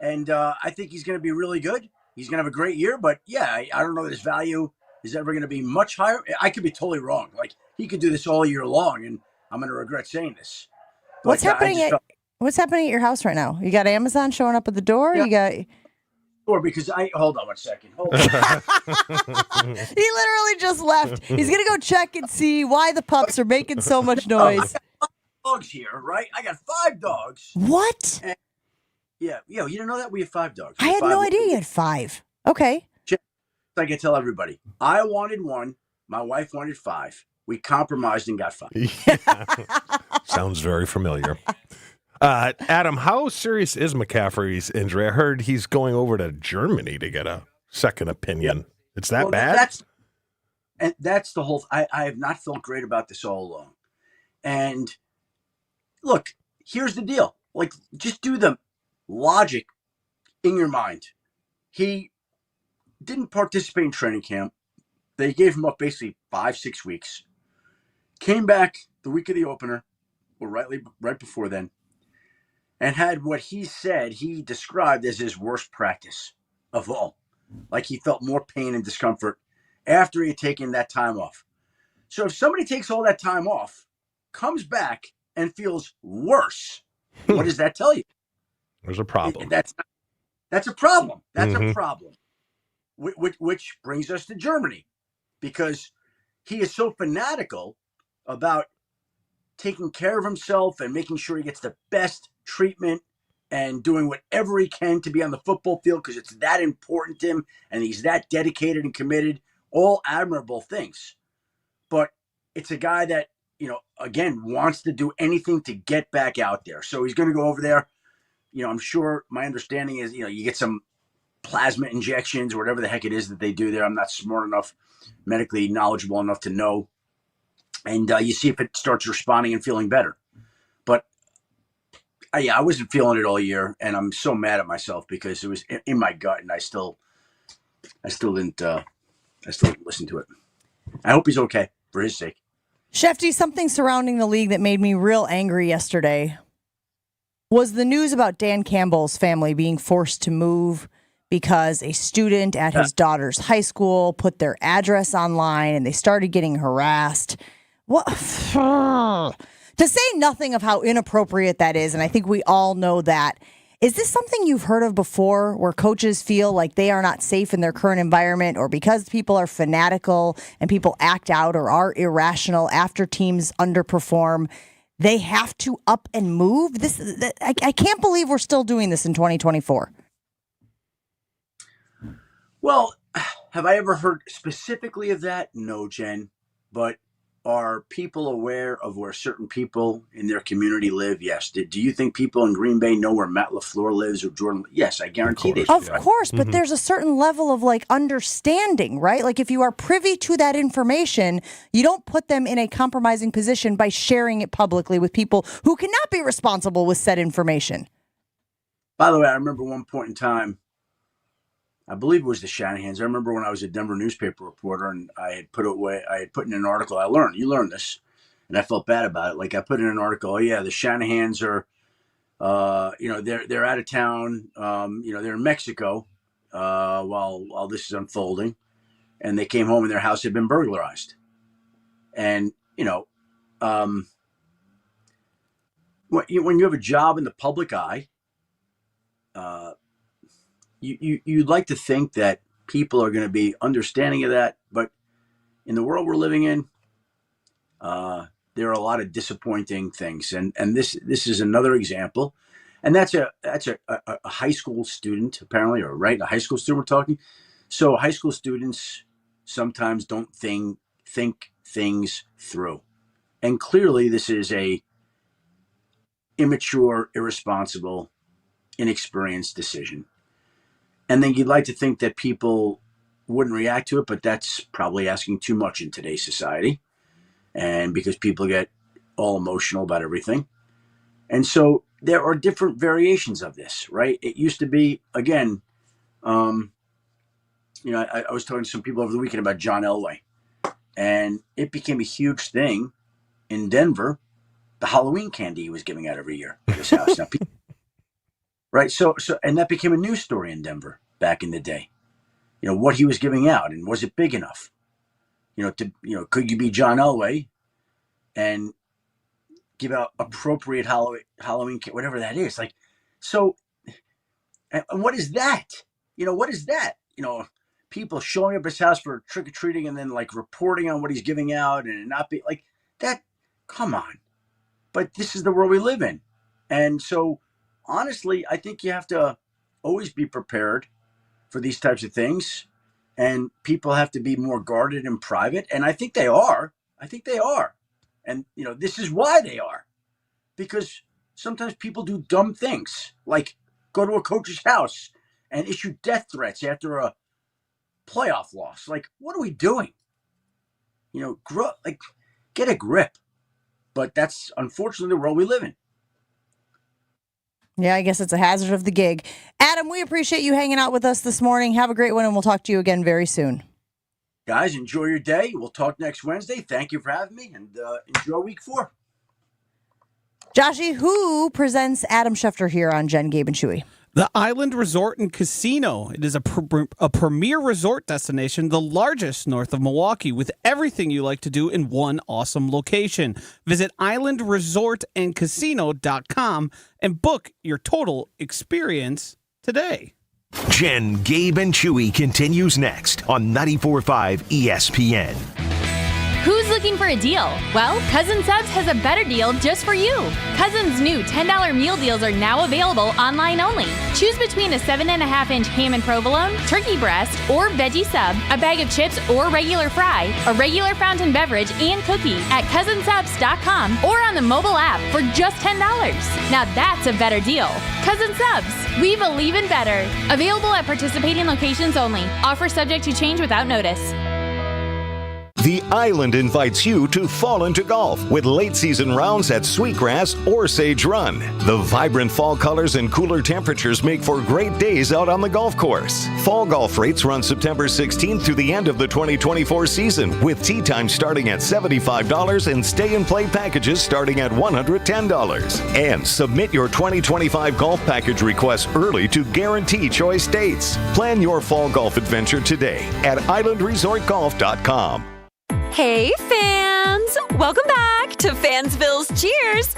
and I think he's going to be really good. He's going to have a great year, but yeah, I don't know that his value is ever going to be much higher. I could be totally wrong. He could do this all year long, and I'm going to regret saying this. What's happening at your house right now? You got Amazon showing up at the door? Yeah. Because hold on one second. Hold on. He literally just left. He's going to go check and see why the pups are making so much noise. I got 5 dogs here, right? I got 5 dogs. What? And yeah, you didn't know that? We have 5 dogs. I had no idea you had 5. Okay. I can tell everybody. I wanted 1. My wife wanted 5. We compromised and got 5. Sounds very familiar. Adam, how serious is McCaffrey's injury? I heard he's going over to Germany to get a second opinion. Yep. It's that bad? That's the whole. I have not felt great about this all along. And look, here's the deal. Just do the logic in your mind. He didn't participate in training camp. They gave him up basically 5-6 weeks. Came back the week of the opener, or right before then, and had what he described as his worst practice of all. He felt more pain and discomfort after he had taken that time off. So if somebody takes all that time off, comes back, and feels worse, what does that tell you? There's a problem. That's a problem. That's a problem. Which brings us to Germany, because he is so fanatical about taking care of himself and making sure he gets the best treatment and doing whatever he can to be on the football field because it's that important to him and he's that dedicated and committed. All admirable things. But it's a guy that, again, wants to do anything to get back out there. So he's going to go over there. I'm sure my understanding is, you get some plasma injections or whatever the heck it is that they do there. I'm not smart enough, medically knowledgeable enough to know. And you see if it starts responding and feeling better. But I wasn't feeling it all year, and I'm so mad at myself because it was in my gut, and I still didn't listen to it. I hope he's okay for his sake. Schefter, something surrounding the league that made me real angry yesterday was the news about Dan Campbell's family being forced to move because a student at his daughter's high school put their address online and they started getting harassed. What? To say nothing of how inappropriate that is, and I think we all know that. Is this something you've heard of before where coaches feel like they are not safe in their current environment, or because people are fanatical and people act out or are irrational after teams underperform, they have to up and move? I can't believe we're still doing this in 2024. Well, have I ever heard specifically of that? No, Jen. But are people aware of where certain people in their community live? Yes. Do you think people in Green Bay know where Matt LaFleur lives or Jordan? Yes, I guarantee they do. Of course, but there's a certain level of understanding, right? Like if you are privy to that information, you don't put them in a compromising position by sharing it publicly with people who cannot be responsible with said information. By the way, I remember one point in time, I believe it was the Shanahans. I remember when I was a Denver newspaper reporter and I had put in an article. You learned this, and I felt bad about it. Like I put in an article, oh yeah, the Shanahans are, they're out of town. They're in Mexico while this is unfolding, and they came home and their house had been burglarized. And when you have a job in the public eye, You'd like to think that people are going to be understanding of that, but in the world we're living in, there are a lot of disappointing things, and this is another example, and that's a high school student apparently, or right, a high school student we're talking. So high school students sometimes don't think things through, and clearly this is a immature, irresponsible, inexperienced decision. And then you'd like to think that people wouldn't react to it, but that's probably asking too much in today's society. And because people get all emotional about everything. And so there are different variations of this, right? It used to be, again, I was talking to some people over the weekend about John Elway. And it became a huge thing in Denver, the Halloween candy he was giving out every year at his house. Now, people, right. So, and that became a news story in Denver back in the day, what he was giving out, and was it big enough, could you be John Elway and give out appropriate Halloween, whatever that is. Like, so, and what is that? What is that? People showing up at his house for trick-or-treating and then reporting on what he's giving out and not be like that. Come on. But this is the world we live in. And so, honestly, I think you have to always be prepared for these types of things, and people have to be more guarded and private. And I think they are. And, this is why they are, because sometimes people do dumb things, like go to a coach's house and issue death threats after a playoff loss. Like, what are we doing? Get a grip. But that's unfortunately the world we live in. Yeah, I guess it's a hazard of the gig. Adam, we appreciate you hanging out with us this morning. Have a great one, and we'll talk to you again very soon. Guys, enjoy your day. We'll talk next Wednesday. Thank you for having me, and enjoy week 4. Joshy, who presents Adam Schefter here on Jen, Gabe, and Chewy? The Island Resort and Casino. It is a premier resort destination, the largest north of Milwaukee, with everything you like to do in one awesome location. Visit islandresortandcasino.com and book your total experience today. Jen, Gabe, and Chewy continues next on 94.5 ESPN. Who's looking for a deal? Well, Cousin Subs has a better deal just for you. Cousin's new $10 meal deals are now available online only. Choose between a 7.5-inch ham and provolone, turkey breast, or veggie sub, a bag of chips or regular fry, a regular fountain beverage, and cookie at cousinsubs.com or on the mobile app for just $10. Now that's a better deal. Cousin Subs, we believe in better. Available at participating locations only. Offer subject to change without notice. The Island invites you to fall into golf with late-season rounds at Sweetgrass or Sage Run. The vibrant fall colors and cooler temperatures make for great days out on the golf course. Fall golf rates run September 16th through the end of the 2024 season, with tee time starting at $75 and stay-and-play packages starting at $110. And submit your 2025 golf package request early to guarantee choice dates. Plan your fall golf adventure today at islandresortgolf.com. Hey, fans! Welcome back to Fansville's Cheers!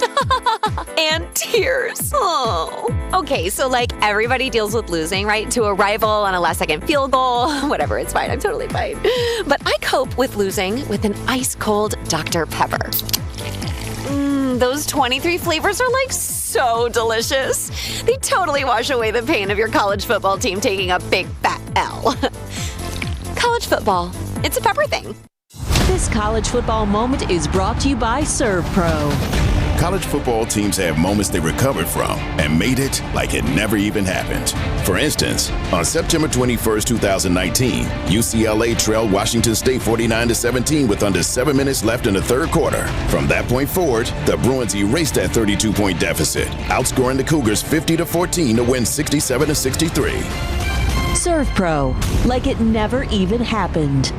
and tears. Oh. Okay, so like everybody deals with losing, right? To a rival on a last-second field goal. Whatever, it's fine. I'm totally fine. But I cope with losing with an ice-cold Dr. Pepper. Those 23 flavors are like so delicious. They totally wash away the pain of your college football team taking a big fat L. College football. It's a pepper thing. This college football moment is brought to you by ServPro. College football teams have moments they recovered from and made it like it never even happened. For instance, on September 21st, 2019, UCLA trailed Washington State 49-17 with under 7 minutes left in the third quarter. From that point forward, the Bruins erased that 32-point deficit, outscoring the Cougars 50-14 to win 67-63. ServPro, like it never even happened.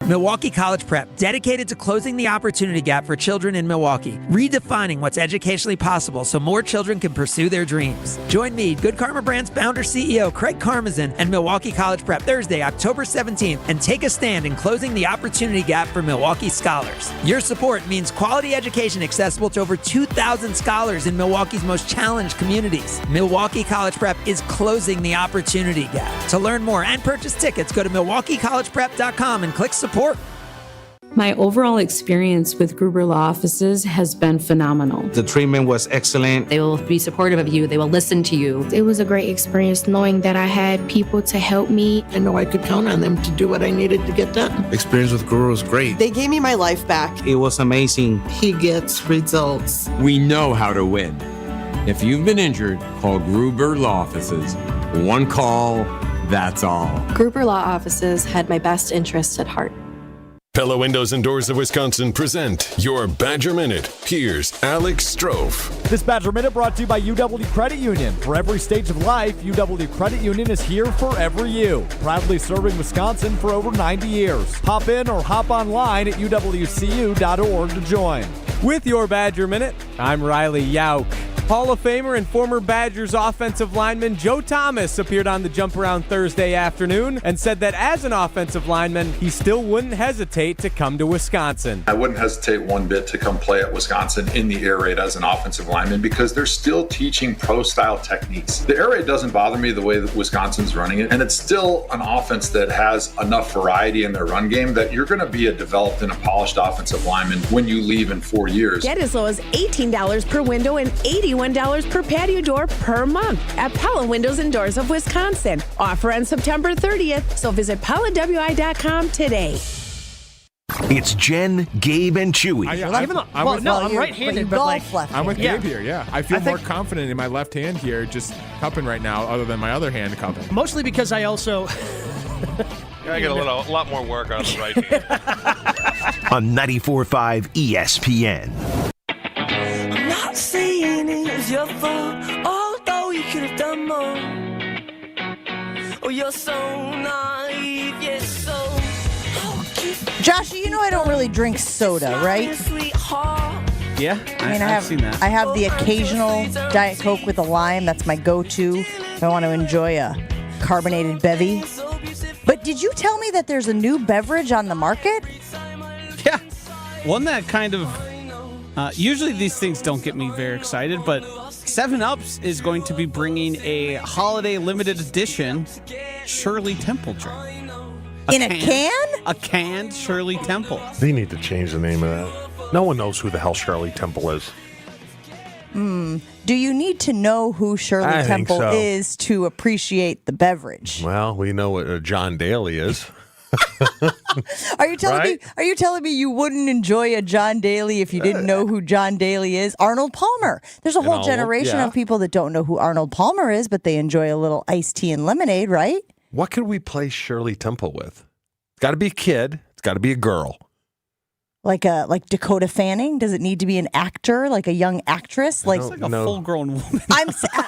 Milwaukee College Prep, dedicated to closing the opportunity gap for children in Milwaukee, redefining what's educationally possible so more children can pursue their dreams. Join me, Good Karma Brand's founder CEO Craig Karmazin, and Milwaukee College Prep Thursday, October 17th, and take a stand in closing the opportunity gap for Milwaukee scholars. Your support means quality education accessible to over 2,000 scholars in Milwaukee's most challenged communities. Milwaukee College Prep is closing the opportunity gap. To learn more and purchase tickets, go to MilwaukeeCollegePrep.com and click support. My overall experience with Gruber Law Offices has been phenomenal. The treatment was excellent. They will be supportive of you. They will listen to you. It was a great experience knowing that I had people to help me. I know I could count on them to do what I needed to get done. Experience with Gruber was great. They gave me my life back. It was amazing. He gets results. We know how to win. If you've been injured, call Gruber Law Offices. One call, that's all. Gruber Law Offices had my best interests at heart. Pella Windows and Doors of Wisconsin present your Badger Minute. Here's Alex Strofe. This Badger Minute brought to you by UW Credit Union. For every stage of life, UW Credit Union is here for every you. Proudly serving Wisconsin for over 90 years. Hop in or hop online at uwcu.org to join. With your Badger Minute, I'm Riley Yauk. Hall of Famer and former Badgers offensive lineman Joe Thomas appeared on the Jump Around Thursday afternoon and said that as an offensive lineman, he still wouldn't hesitate to come to Wisconsin. I wouldn't hesitate one bit to come play at Wisconsin in the air raid as an offensive lineman because they're still teaching pro-style techniques. The air raid doesn't bother me the way that Wisconsin's running it, and it's still an offense that has enough variety in their run game that you're going to be a developed and a polished offensive lineman when you leave in 4 years. Get as low as $18 per window and $81 per patio door per month at Pella Windows and Doors of Wisconsin. Offer on September 30th, so visit PellaWI.com today. It's Jen, Gabe, and Chewy. I'm right-handed, but I'm with Gabe here, yeah. I feel more confident in my left hand here, just cupping right now, other than my other hand cupping. Mostly because I also... I get a lot more work on the right hand. On 94.5 ESPN. I'm not saying it's your fault, although you could have done more. Oh, you're so naive, you're so... Josh, you know I don't really drink soda, right? Yeah, I've seen that. I have the occasional Diet Coke with a lime. That's my go-to if I want to enjoy a carbonated bevy. But did you tell me that there's a new beverage on the market? Yeah, one that kind of... usually these things don't get me very excited, but 7-Up's is going to be bringing a holiday limited edition Shirley Temple drink. In a can? A canned Shirley Temple. They need to change the name of that. No one knows who the hell Shirley Temple is. Do you need to know who Shirley Temple is to appreciate the beverage? Well, we know what John Daly is. Are you telling me you wouldn't enjoy a John Daly if you didn't know who John Daly is? Arnold Palmer. There's a whole generation of people that don't know who Arnold Palmer is, but they enjoy a little iced tea and lemonade, right? What could we play Shirley Temple with? It's got to be a kid. It's got to be a girl. Like Dakota Fanning? Does it need to be an actor, like a young actress? Like a full-grown woman.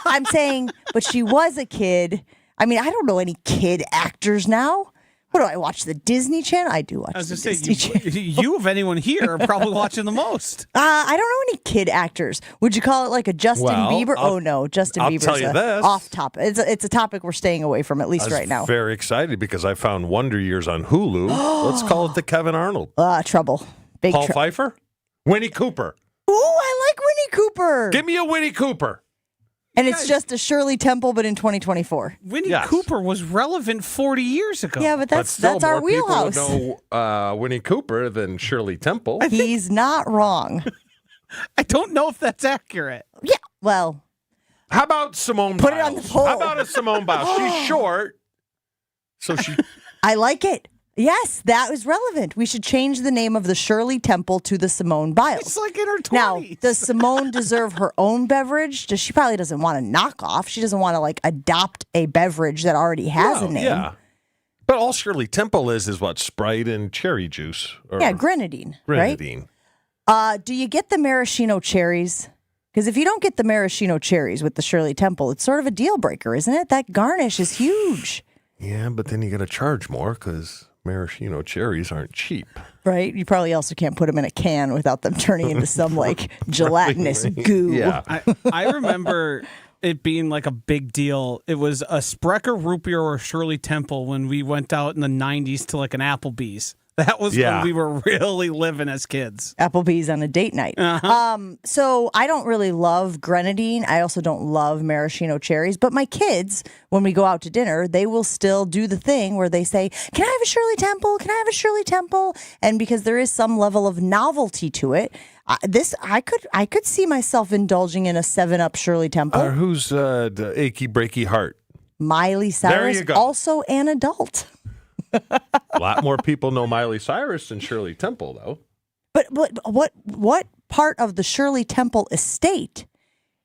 I'm saying, but she was a kid. I mean, I don't know any kid actors now. What do I watch? The Disney Channel? I do watch the Disney Channel. You, of anyone here, are probably watching the most. I don't know any kid actors. Would you call it like a Justin Bieber? No, Justin Bieber's tell you this. Off topic. It's a topic we're staying away from, at least right now. Very excited because I found Wonder Years on Hulu. Let's call it the Kevin Arnold. Trouble. Big Paul Pfeiffer? Winnie Cooper. Ooh, I like Winnie Cooper. Give me a Winnie Cooper. And it's just a Shirley Temple, but in 2024. Winnie Cooper was relevant 40 years ago. Yeah, but that's our wheelhouse. People know Winnie Cooper than Shirley Temple. He's not wrong. I don't know if that's accurate. Yeah, well. How about Simone Put Biles? it on the poll. How about a Simone Biles? She's short, so she... I like it. Yes, that was relevant. We should change the name of the Shirley Temple to the Simone Biles. It's like in her 20s. Now, does Simone deserve her own beverage? She probably doesn't want to knock off. She doesn't want to adopt a beverage that already has a name. Yeah. But all Shirley Temple is what? Sprite and cherry juice. Grenadine. Grenadine. Right? Do you get the maraschino cherries? Because if you don't get the maraschino cherries with the Shirley Temple, it's sort of a deal breaker, isn't it? That garnish is huge. Yeah, but then you got to charge more because maraschino cherries aren't cheap. Right? You probably also can't put them in a can without them turning into some gelatinous goo. Yeah. I remember it being a big deal. It was a Sprecher root beer or Shirley Temple when we went out in the 90s to an Applebee's. That was when we were really living as kids. Applebee's on a date night. So I don't really love grenadine. I also don't love maraschino cherries. But my kids, when we go out to dinner, they will still do the thing where they say, "Can I have a Shirley Temple? Can I have a Shirley Temple?" And because there is some level of novelty to it, I could see myself indulging in a 7-Up Shirley Temple. Who's the achy breaky heart? Miley Cyrus, also an adult. A lot more people know Miley Cyrus than Shirley Temple, though. But what part of the Shirley Temple estate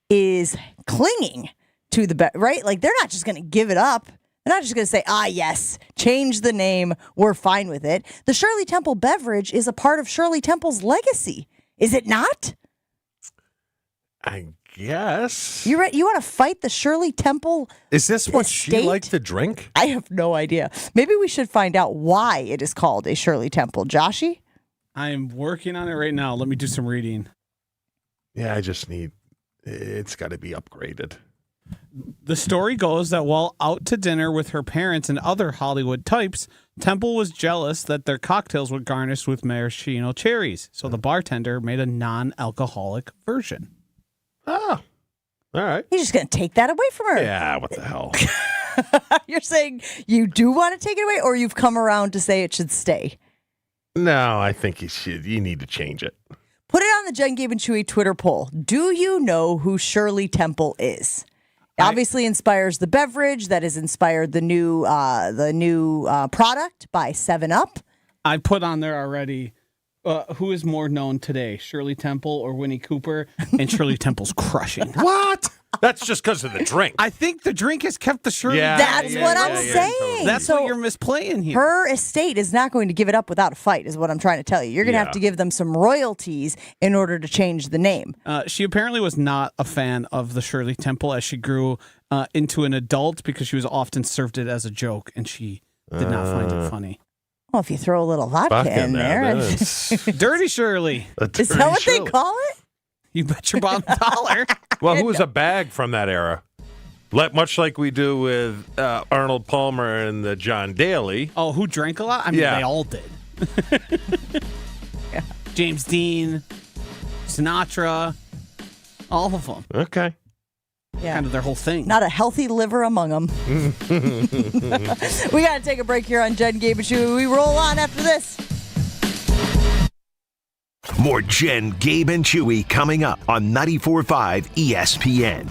is clinging to the right? They're not just going to give it up. They're not just going to say, yes, change the name. We're fine with it. The Shirley Temple beverage is a part of Shirley Temple's legacy. Is it not? I guess. You want to fight the Shirley Temple Is this what estate? she liked to drink? I have no idea. Maybe we should find out why it is called a Shirley Temple. Joshy? I am working on it right now. Let me do some reading. Yeah, it's got to be upgraded. The story goes that while out to dinner with her parents and other Hollywood types, Temple was jealous that their cocktails were garnished with maraschino cherries. So the bartender made a non-alcoholic version. Oh, all right. You're just going to take that away from her. Yeah, what the hell? You're saying you do want to take it away, or you've come around to say it should stay? No, I think you need to change it. Put it on the Jen, Gabe, and Chewy Twitter poll. Do you know who Shirley Temple is? Obviously inspires the beverage that has inspired the new product by 7-Up. I put on there already. Who is more known today, Shirley Temple or Winnie Cooper? And Shirley Temple's crushing. What? That's just because of the drink. I think the drink has kept the Shirley. That's what I'm saying. Totally. That's what you're misplaying here. Her estate is not going to give it up without a fight, is what I'm trying to tell you. You're going to have to give them some royalties in order to change the name. She apparently was not a fan of the Shirley Temple as she grew into an adult because she was often served it as a joke, and she did not find it funny. Well, if you throw a little vodka in there. Dirty Shirley. Is that what they call it? You bet your bottom dollar. Well, who was a bag from that era? Much like we do with Arnold Palmer and the John Daly. Oh, who drank a lot? I mean, they all did. Yeah. James Dean, Sinatra, all of them. Okay. Yeah. Kind of their whole thing. Not a healthy liver among them. We got to take a break here on Jen, Gabe, and Chewy. We roll on after this. More Jen, Gabe, and Chewy coming up on 94.5 ESPN.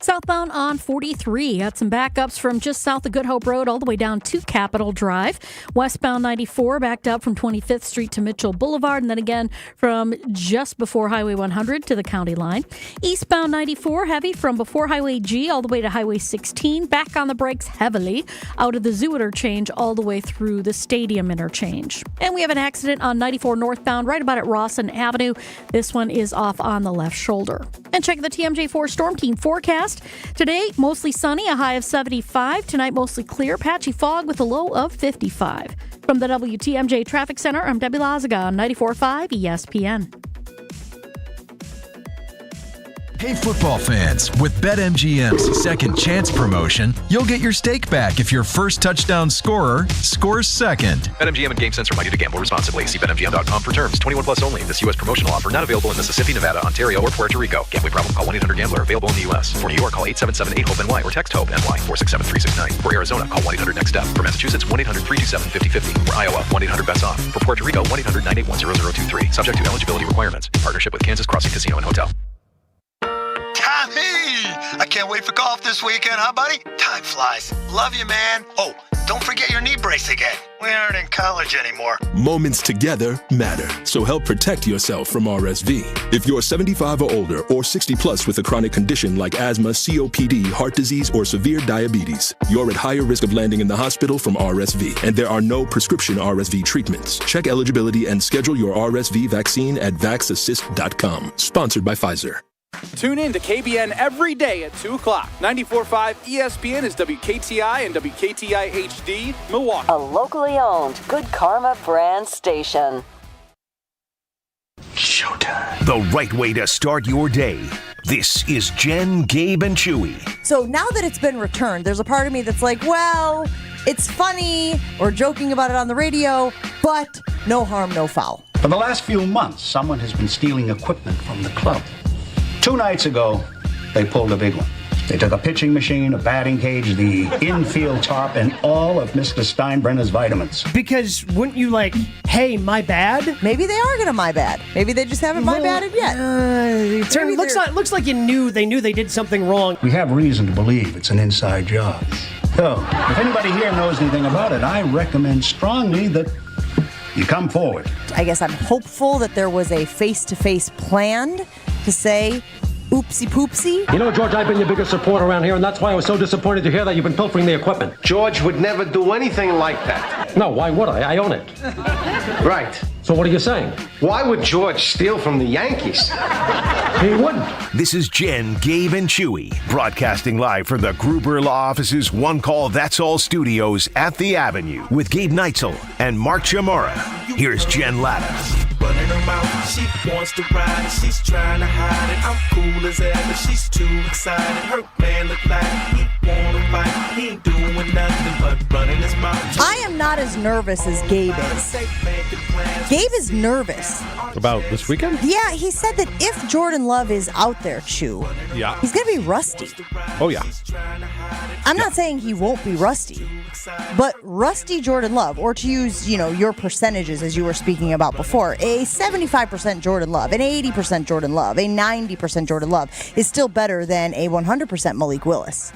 Southbound on 43, got some backups from just south of Good Hope Road all the way down to Capitol Drive. Westbound 94 backed up from 25th Street to Mitchell Boulevard, and then again from just before Highway 100 to the county line. Eastbound 94 heavy from before Highway G all the way to Highway 16, back on the brakes heavily out of the Zoo Interchange all the way through the Stadium Interchange. And we have an accident on 94 northbound right about at Rawson Avenue. This one is off on the left shoulder. And check the TMJ4 Storm Team forecast. Today, mostly sunny, a high of 75. Tonight, mostly clear, patchy fog with a low of 55. From the WTMJ Traffic Center, I'm Debbie Lazaga on 94.5 ESPN. Hey football fans, with BetMGM's Second Chance promotion, you'll get your stake back if your first touchdown scorer scores second. BetMGM and GameSense remind you to gamble responsibly. See BetMGM.com for terms. 21 plus only. This U.S. promotional offer not available in Mississippi, Nevada, Ontario, or Puerto Rico. Gambling problem? Call 1-800-GAMBLER. Available in the U.S. For New York, call 877-8-HOPE-NY or text HOPE-NY 467-369. For Arizona, call 1-800-NEXT-STEP. For Massachusetts, 1-800-327-5050. For Iowa, 1-800-BETS-OFF. For Puerto Rico, 1-800-981-0023. Subject to eligibility requirements. In partnership with Kansas Crossing Casino and Hotel. Tommy! I can't wait for golf this weekend, huh, buddy? Time flies. Love you, man. Oh, don't forget your knee brace again. We aren't in college anymore. Moments together matter, so help protect yourself from RSV. If you're 75 or older or 60 plus with a chronic condition like asthma, COPD, heart disease, or severe diabetes, you're at higher risk of landing in the hospital from RSV, and there are no prescription RSV treatments. Check eligibility and schedule your RSV vaccine at vaxassist.com. Sponsored by Pfizer. Tune in to KBN every day at 2 o'clock. 94.5 ESPN is WKTI and WKTI HD, Milwaukee. A locally owned Good Karma brand station. Showtime. The right way to start your day. This is Jen, Gabe, and Chewy. So now that it's been returned, there's a part of me that's like, well, it's funny or joking about it on the radio, but no harm, no foul. For the last few months, someone has been stealing equipment from the club. 2 nights ago, they pulled a big one. They took a pitching machine, a batting cage, the infield tarp, and all of Mr. Steinbrenner's vitamins. Because wouldn't you hey, my bad? Maybe they are gonna my bad. Maybe they just haven't my badded yet. It looks like they knew they did something wrong. We have reason to believe it's an inside job. So, if anybody here knows anything about it, I recommend strongly that you come forward. I guess I'm hopeful that there was a face-to-face planned to say, oopsie poopsie. You know, George, I've been your biggest supporter around here, and that's why I was so disappointed to hear that you've been pilfering the equipment. George would never do anything like that. No, why would I? I own it. Right. So what are you saying? Why would George steal from the Yankees? He wouldn't. This is Jen, Gabe, and Chewy, broadcasting live from the Gruber Law Office's One Call That's All studios at the Avenue with Gabe Neitzel and Mark Chamorro. Here's Jen Latta. Running her mouth, she wants to ride it, she's trying to hide it. I'm cool as ever, she's too excited. Her man look like he wanna fight, he ain't doing nothing but running his mouth. I am not as nervous as Gabe is. Gabe is nervous. About this weekend? Yeah, he said that if Jordan Love is out there, Chew, he's going to be rusty. Oh, yeah. I'm not saying he won't be rusty, but rusty Jordan Love, or to use, your percentages as you were speaking about before, a 75% Jordan Love, an 80% Jordan Love, a 90% Jordan Love is still better than a 100% Malik Willis.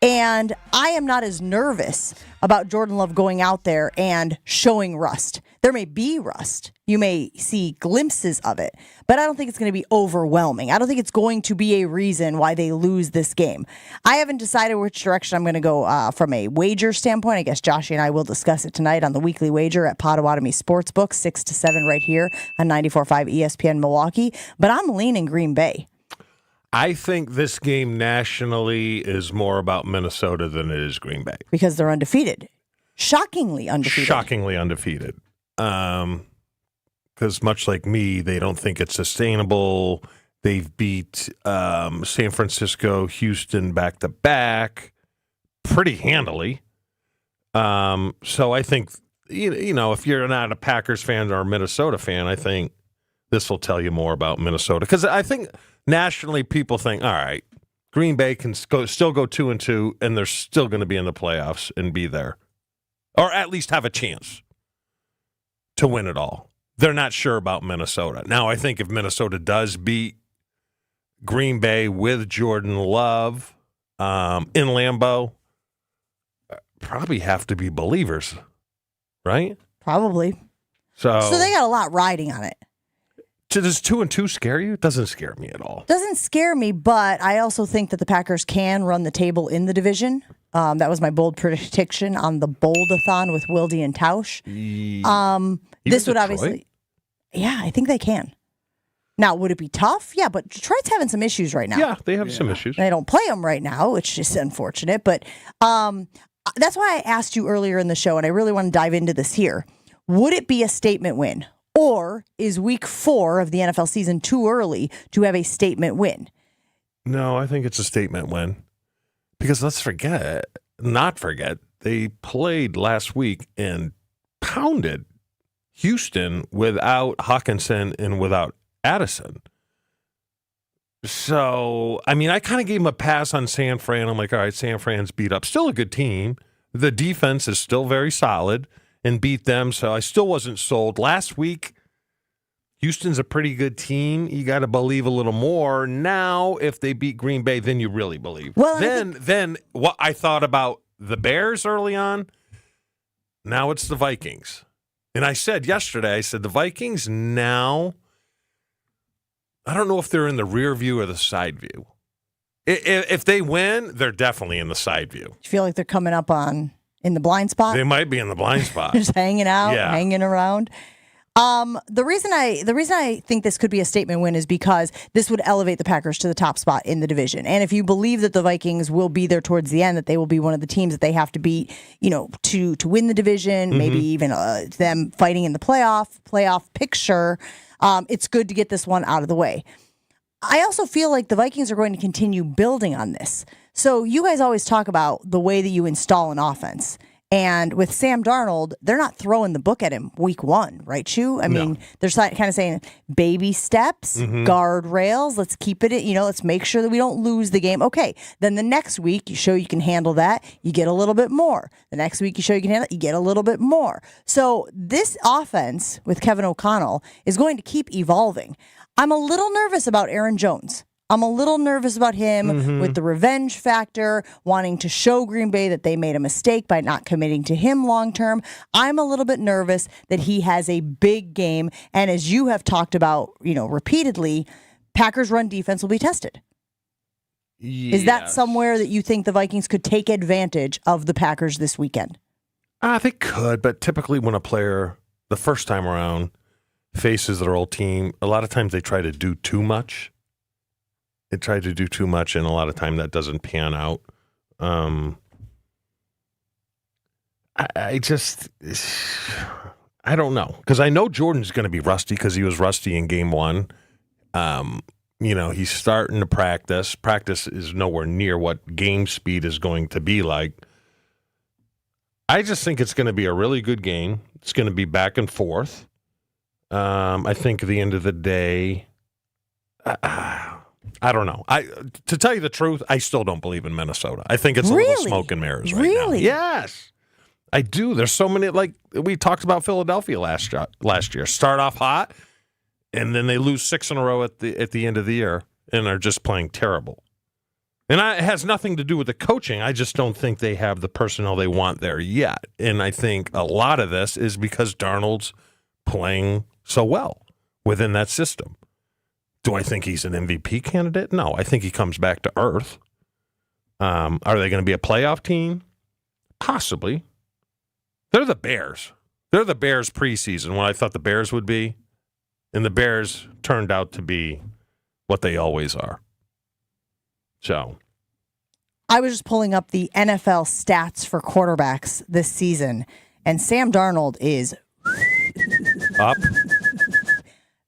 And I am not as nervous about Jordan Love going out there and showing rust. There may be rust. You may see glimpses of it, but I don't think it's going to be overwhelming. I don't think it's going to be a reason why they lose this game. I haven't decided which direction I'm going to go from a wager standpoint. I guess Joshy and I will discuss it tonight on the weekly wager at Potawatomi Sportsbook, 6 to 7 right here on 94.5 ESPN Milwaukee. But I'm leaning Green Bay. I think this game nationally is more about Minnesota than it is Green Bay. Because they're undefeated. Shockingly undefeated. Shockingly undefeated. Because much like me, they don't think it's sustainable. They've beat San Francisco, Houston back-to-back pretty handily. So I think, if you're not a Packers fan or a Minnesota fan, I think this will tell you more about Minnesota. Because I think nationally people think, all right, Green Bay can still go 2-2, and they're still going to be in the playoffs and be there. Or at least have a chance to win it all. They're not sure about Minnesota. Now, I think if Minnesota does beat Green Bay with Jordan Love in Lambeau, probably have to be believers, right? Probably. So they got a lot riding on it. Does 2-2 scare you? It doesn't scare me at all. Doesn't scare me, but I also think that the Packers can run the table in the division. That was my bold prediction on the Bold-a-thon with Wilde and Tausch. This would obviously... Yeah, I think they can. Now, would it be tough? Yeah, but Detroit's having some issues right now. Yeah, they have some issues. They don't play them right now, which is unfortunate. But that's why I asked you earlier in the show, and I really want to dive into this here. Would it be a statement win? Or is week 4 of the NFL season too early to have a statement win? No, I think it's a statement win. Because let's not forget, they played last week and pounded Houston without Hawkinson and without Addison. So, I mean, I kind of gave him a pass on San Fran. I'm like, all right, San Fran's beat up. Still a good team. The defense is still very solid and beat them, so I still wasn't sold. Last week, Houston's a pretty good team. You got to believe a little more. Now, if they beat Green Bay, then you really believe. Well, then what I thought about the Bears early on, now it's the Vikings. And I said yesterday, the Vikings now, I don't know if they're in the rear view or the side view. If they win, they're definitely in the side view. You feel like they're coming up in the blind spot? They might be in the blind spot. Just hanging out, hanging around. The reason I think this could be a statement win is because this would elevate the Packers to the top spot in the division. And if you believe that the Vikings will be there towards the end, that they will be one of the teams that they have to beat, to win the division, maybe even them fighting in the playoff picture, it's good to get this one out of the way. I also feel like the Vikings are going to continue building on this. So you guys always talk about the way that you install an offense. And with Sam Darnold, they're not throwing the book at him week one, right, Shu? I mean, they're kind of saying baby steps, guardrails, let's keep it, let's make sure that we don't lose the game. Okay, then the next week, you show you can handle that, you get a little bit more. The next week, you show you can handle it, you get a little bit more. So this offense with Kevin O'Connell is going to keep evolving. I'm a little nervous about Aaron Jones. I'm a little nervous about him with the revenge factor, wanting to show Green Bay that they made a mistake by not committing to him long term. I'm a little bit nervous that he has a big game. And as you have talked about, repeatedly, Packers run defense will be tested. Yes. Is that somewhere that you think the Vikings could take advantage of the Packers this weekend? They could, but typically when a player, the first time around, faces their old team, a lot of times they try to do too much. They try to do too much, and a lot of time that doesn't pan out. I don't know. Because I know Jordan's going to be rusty because he was rusty in game one. He's starting to practice. Practice is nowhere near what game speed is going to be like. I just think it's going to be a really good game. It's going to be back and forth. I think at the end of the day, I don't know. To tell you the truth, I still don't believe in Minnesota. I think it's a little smoke and mirrors right now. Yes, I do. There's so many, like we talked about Philadelphia last year. Start off hot, and then they lose 6 in a row at the end of the year and are just playing terrible. And it has nothing to do with the coaching. I just don't think they have the personnel they want there yet. And I think a lot of this is because Darnold's playing so well within that system. Do I think he's an MVP candidate? No, I think he comes back to earth. Are they going to be a playoff team? Possibly. They're the Bears. They're the Bears preseason, what I thought the Bears would be. And the Bears turned out to be what they always are. So. I was just pulling up the NFL stats for quarterbacks this season, and Sam Darnold is up.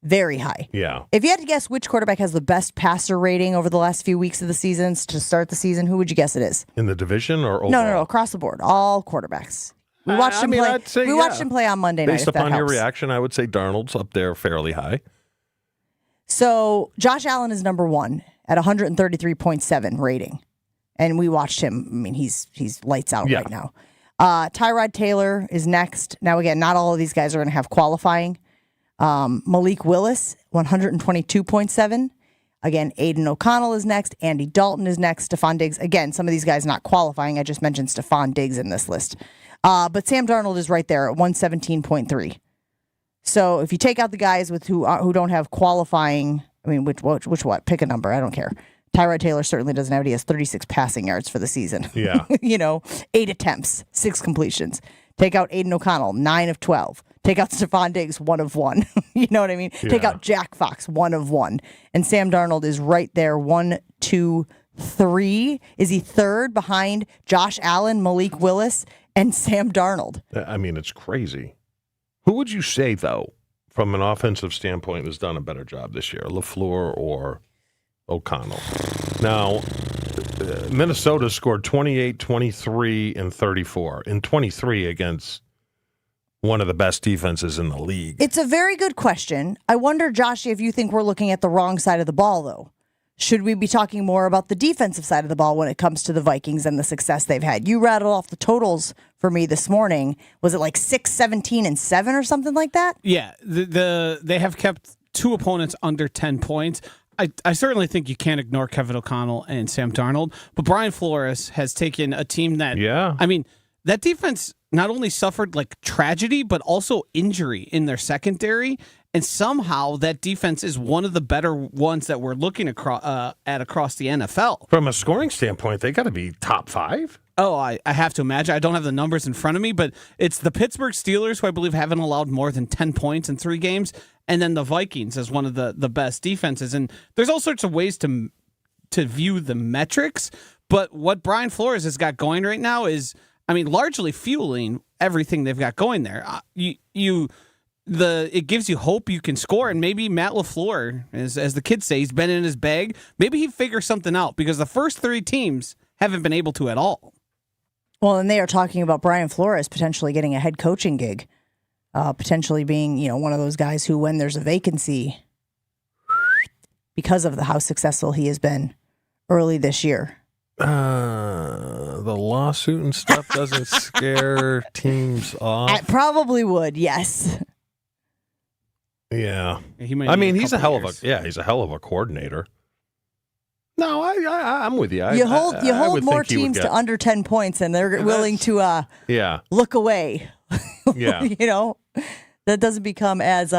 Very high. Yeah. If you had to guess which quarterback has the best passer rating over the last few weeks of the season to start the season, who would you guess it is? In the division or overall? No, across the board. All quarterbacks. We watched him play. We watched him play on Monday night. Based upon your reaction, I would say Darnold's up there fairly high. So Josh Allen is number one at 133.7 rating. And we watched him. I mean, he's lights out right now. Tyrod Taylor is next. Now, again, not all of these guys are going to have qualifying. Malik Willis, 122.7. Again, Aiden O'Connell is next. Andy Dalton is next. Stephon Diggs. Again, some of these guys not qualifying. I just mentioned Stephon Diggs in this list. But Sam Darnold is right there at 117.3. So if you take out the guys who don't have qualifying, I mean, which what? Pick a number. I don't care. Tyrod Taylor certainly doesn't have it. He has 36 passing yards for the season. Yeah. 8 attempts, 6 completions. Take out Aiden O'Connell, 9 of 12. Take out Stephon Diggs, 1 of 1. You know what I mean? Yeah. Take out Jack Fox, 1 of 1. And Sam Darnold is right there, 1, 2, 3. Is he third behind Josh Allen, Malik Willis, and Sam Darnold? I mean, it's crazy. Who would you say, though, from an offensive standpoint, has done a better job this year, LaFleur or O'Connell? Now, Minnesota scored 28, 23, and 34, and 23 against one of the best defenses in the league. It's a very good question. I wonder, Josh, if you think we're looking at the wrong side of the ball, though. Should we be talking more about the defensive side of the ball when it comes to the Vikings and the success they've had? You rattled off the totals for me this morning. Was it like 6, 17, and 7 or something like that? Yeah, they have kept two opponents under 10 points. I certainly think you can't ignore Kevin O'Connell and Sam Darnold, but Brian Flores has taken a team that, I mean, that defense not only suffered like tragedy, but also injury in their secondary. And somehow that defense is one of the better ones that we're looking across the NFL. From a scoring standpoint, they got to be top 5. Oh, I have to imagine. I don't have the numbers in front of me, but it's the Pittsburgh Steelers, who I believe haven't allowed more than 10 points in 3 games, and then the Vikings as one of the best defenses. And there's all sorts of ways to view the metrics, but what Brian Flores has got going right now is, I mean, largely fueling everything they've got going there. It gives you hope you can score, and maybe Matt LaFleur, as the kids say, he's been in his bag. Maybe he figures something out, because the first 3 teams haven't been able to at all. Well, and they are talking about Brian Flores potentially getting a head coaching gig, potentially being, one of those guys who, when there's a vacancy, because of how successful he has been early this year. The lawsuit and stuff doesn't scare teams off. It probably would, yes. Yeah. He's a hell of a coordinator. No, I'm with you. You hold more teams to under 10 points, and they're willing to look away. Yeah. That doesn't become as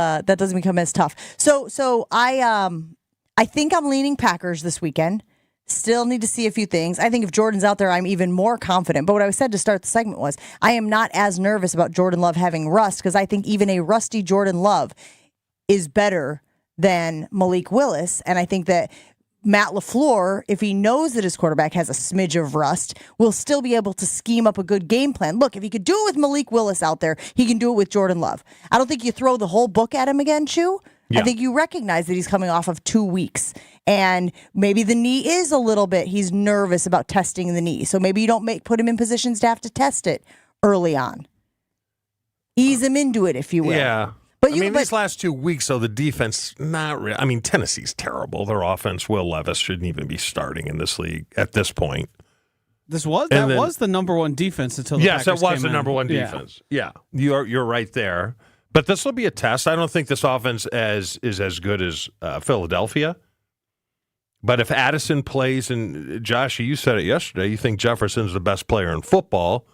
tough. So I think I'm leaning Packers this weekend. Still need to see a few things. I think if Jordan's out there, I'm even more confident. But what I said to start the segment was I am not as nervous about Jordan Love having rust, because I think even a rusty Jordan Love is better than Malik Willis. And I think that Matt LaFleur, if he knows that his quarterback has a smidge of rust, will still be able to scheme up a good game plan. Look, if he could do it with Malik Willis out there, he can do it with Jordan Love. I don't think you throw the whole book at him again, Chew. Yeah. I think you recognize that he's coming off of 2 weeks, and maybe the knee is a little bit, he's nervous about testing the knee. So maybe you don't put him in positions to have to test it early on. Ease him into it, if you will. Yeah. But these last 2 weeks, though, the defense, not really. I mean, Tennessee's terrible. Their offense, Will Levis, shouldn't even be starting in this league at this point. Was the number one defense until the Packers Yes, it was came the in. number one defense. Yeah. You're right there. But this will be a test. I don't think this offense is as good as Philadelphia. But if Addison plays, and Josh, you said it yesterday, you think Jefferson's the best player in football.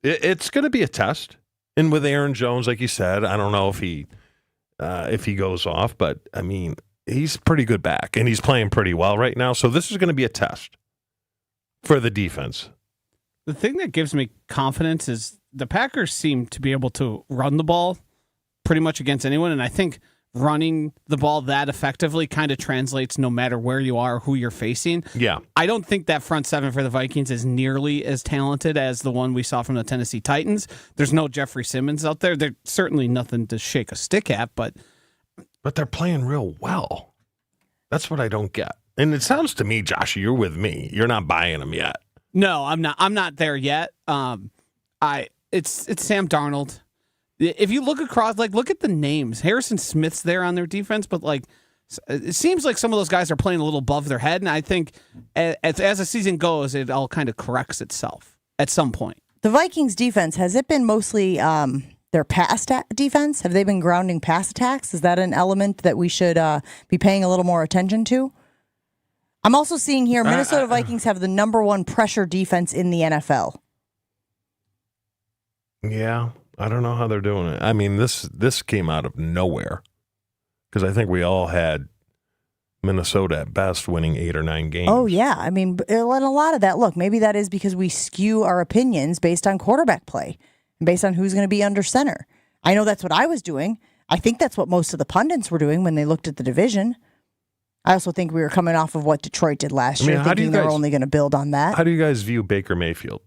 It's going to be a test. And with Aaron Jones, like you said, I don't know if he goes off, but I mean, he's pretty good back, and he's playing pretty well right now. So this is going to be a test for the defense. The thing that gives me confidence is the Packers seem to be able to run the ball pretty much against anyone, and I think running the ball that effectively kind of translates no matter where you are or who you're facing. Yeah. I don't think that front seven for the Vikings is nearly as talented as the one we saw from the Tennessee Titans. There's no Jeffrey Simmons out there. There's certainly nothing to shake a stick at, but they're playing real well. That's what I don't get. And it sounds to me, Josh, you're with me. You're not buying them yet. No, I'm not. I'm not there yet. It's Sam Darnold. If you look across, look at the names. Harrison Smith's there on their defense, but it seems like some of those guys are playing a little above their head. And I think as the season goes, it all kind of corrects itself at some point. The Vikings defense, has it been mostly their pass defense? Have they been grounding pass attacks? Is that an element that we should be paying a little more attention to? I'm also seeing here Minnesota Vikings have the number one pressure defense in the NFL. Yeah. I don't know how they're doing it. I mean, this came out of nowhere, because I think we all had Minnesota at best winning 8 or 9 games. Oh, yeah. I mean, and a lot of that, look, maybe that is because we skew our opinions based on quarterback play and based on who's going to be under center. I know that's what I was doing. I think that's what most of the pundits were doing when they looked at the division. I also think we were coming off of what Detroit did last year, thinking they were only going to build on that. How do you guys view Baker Mayfield?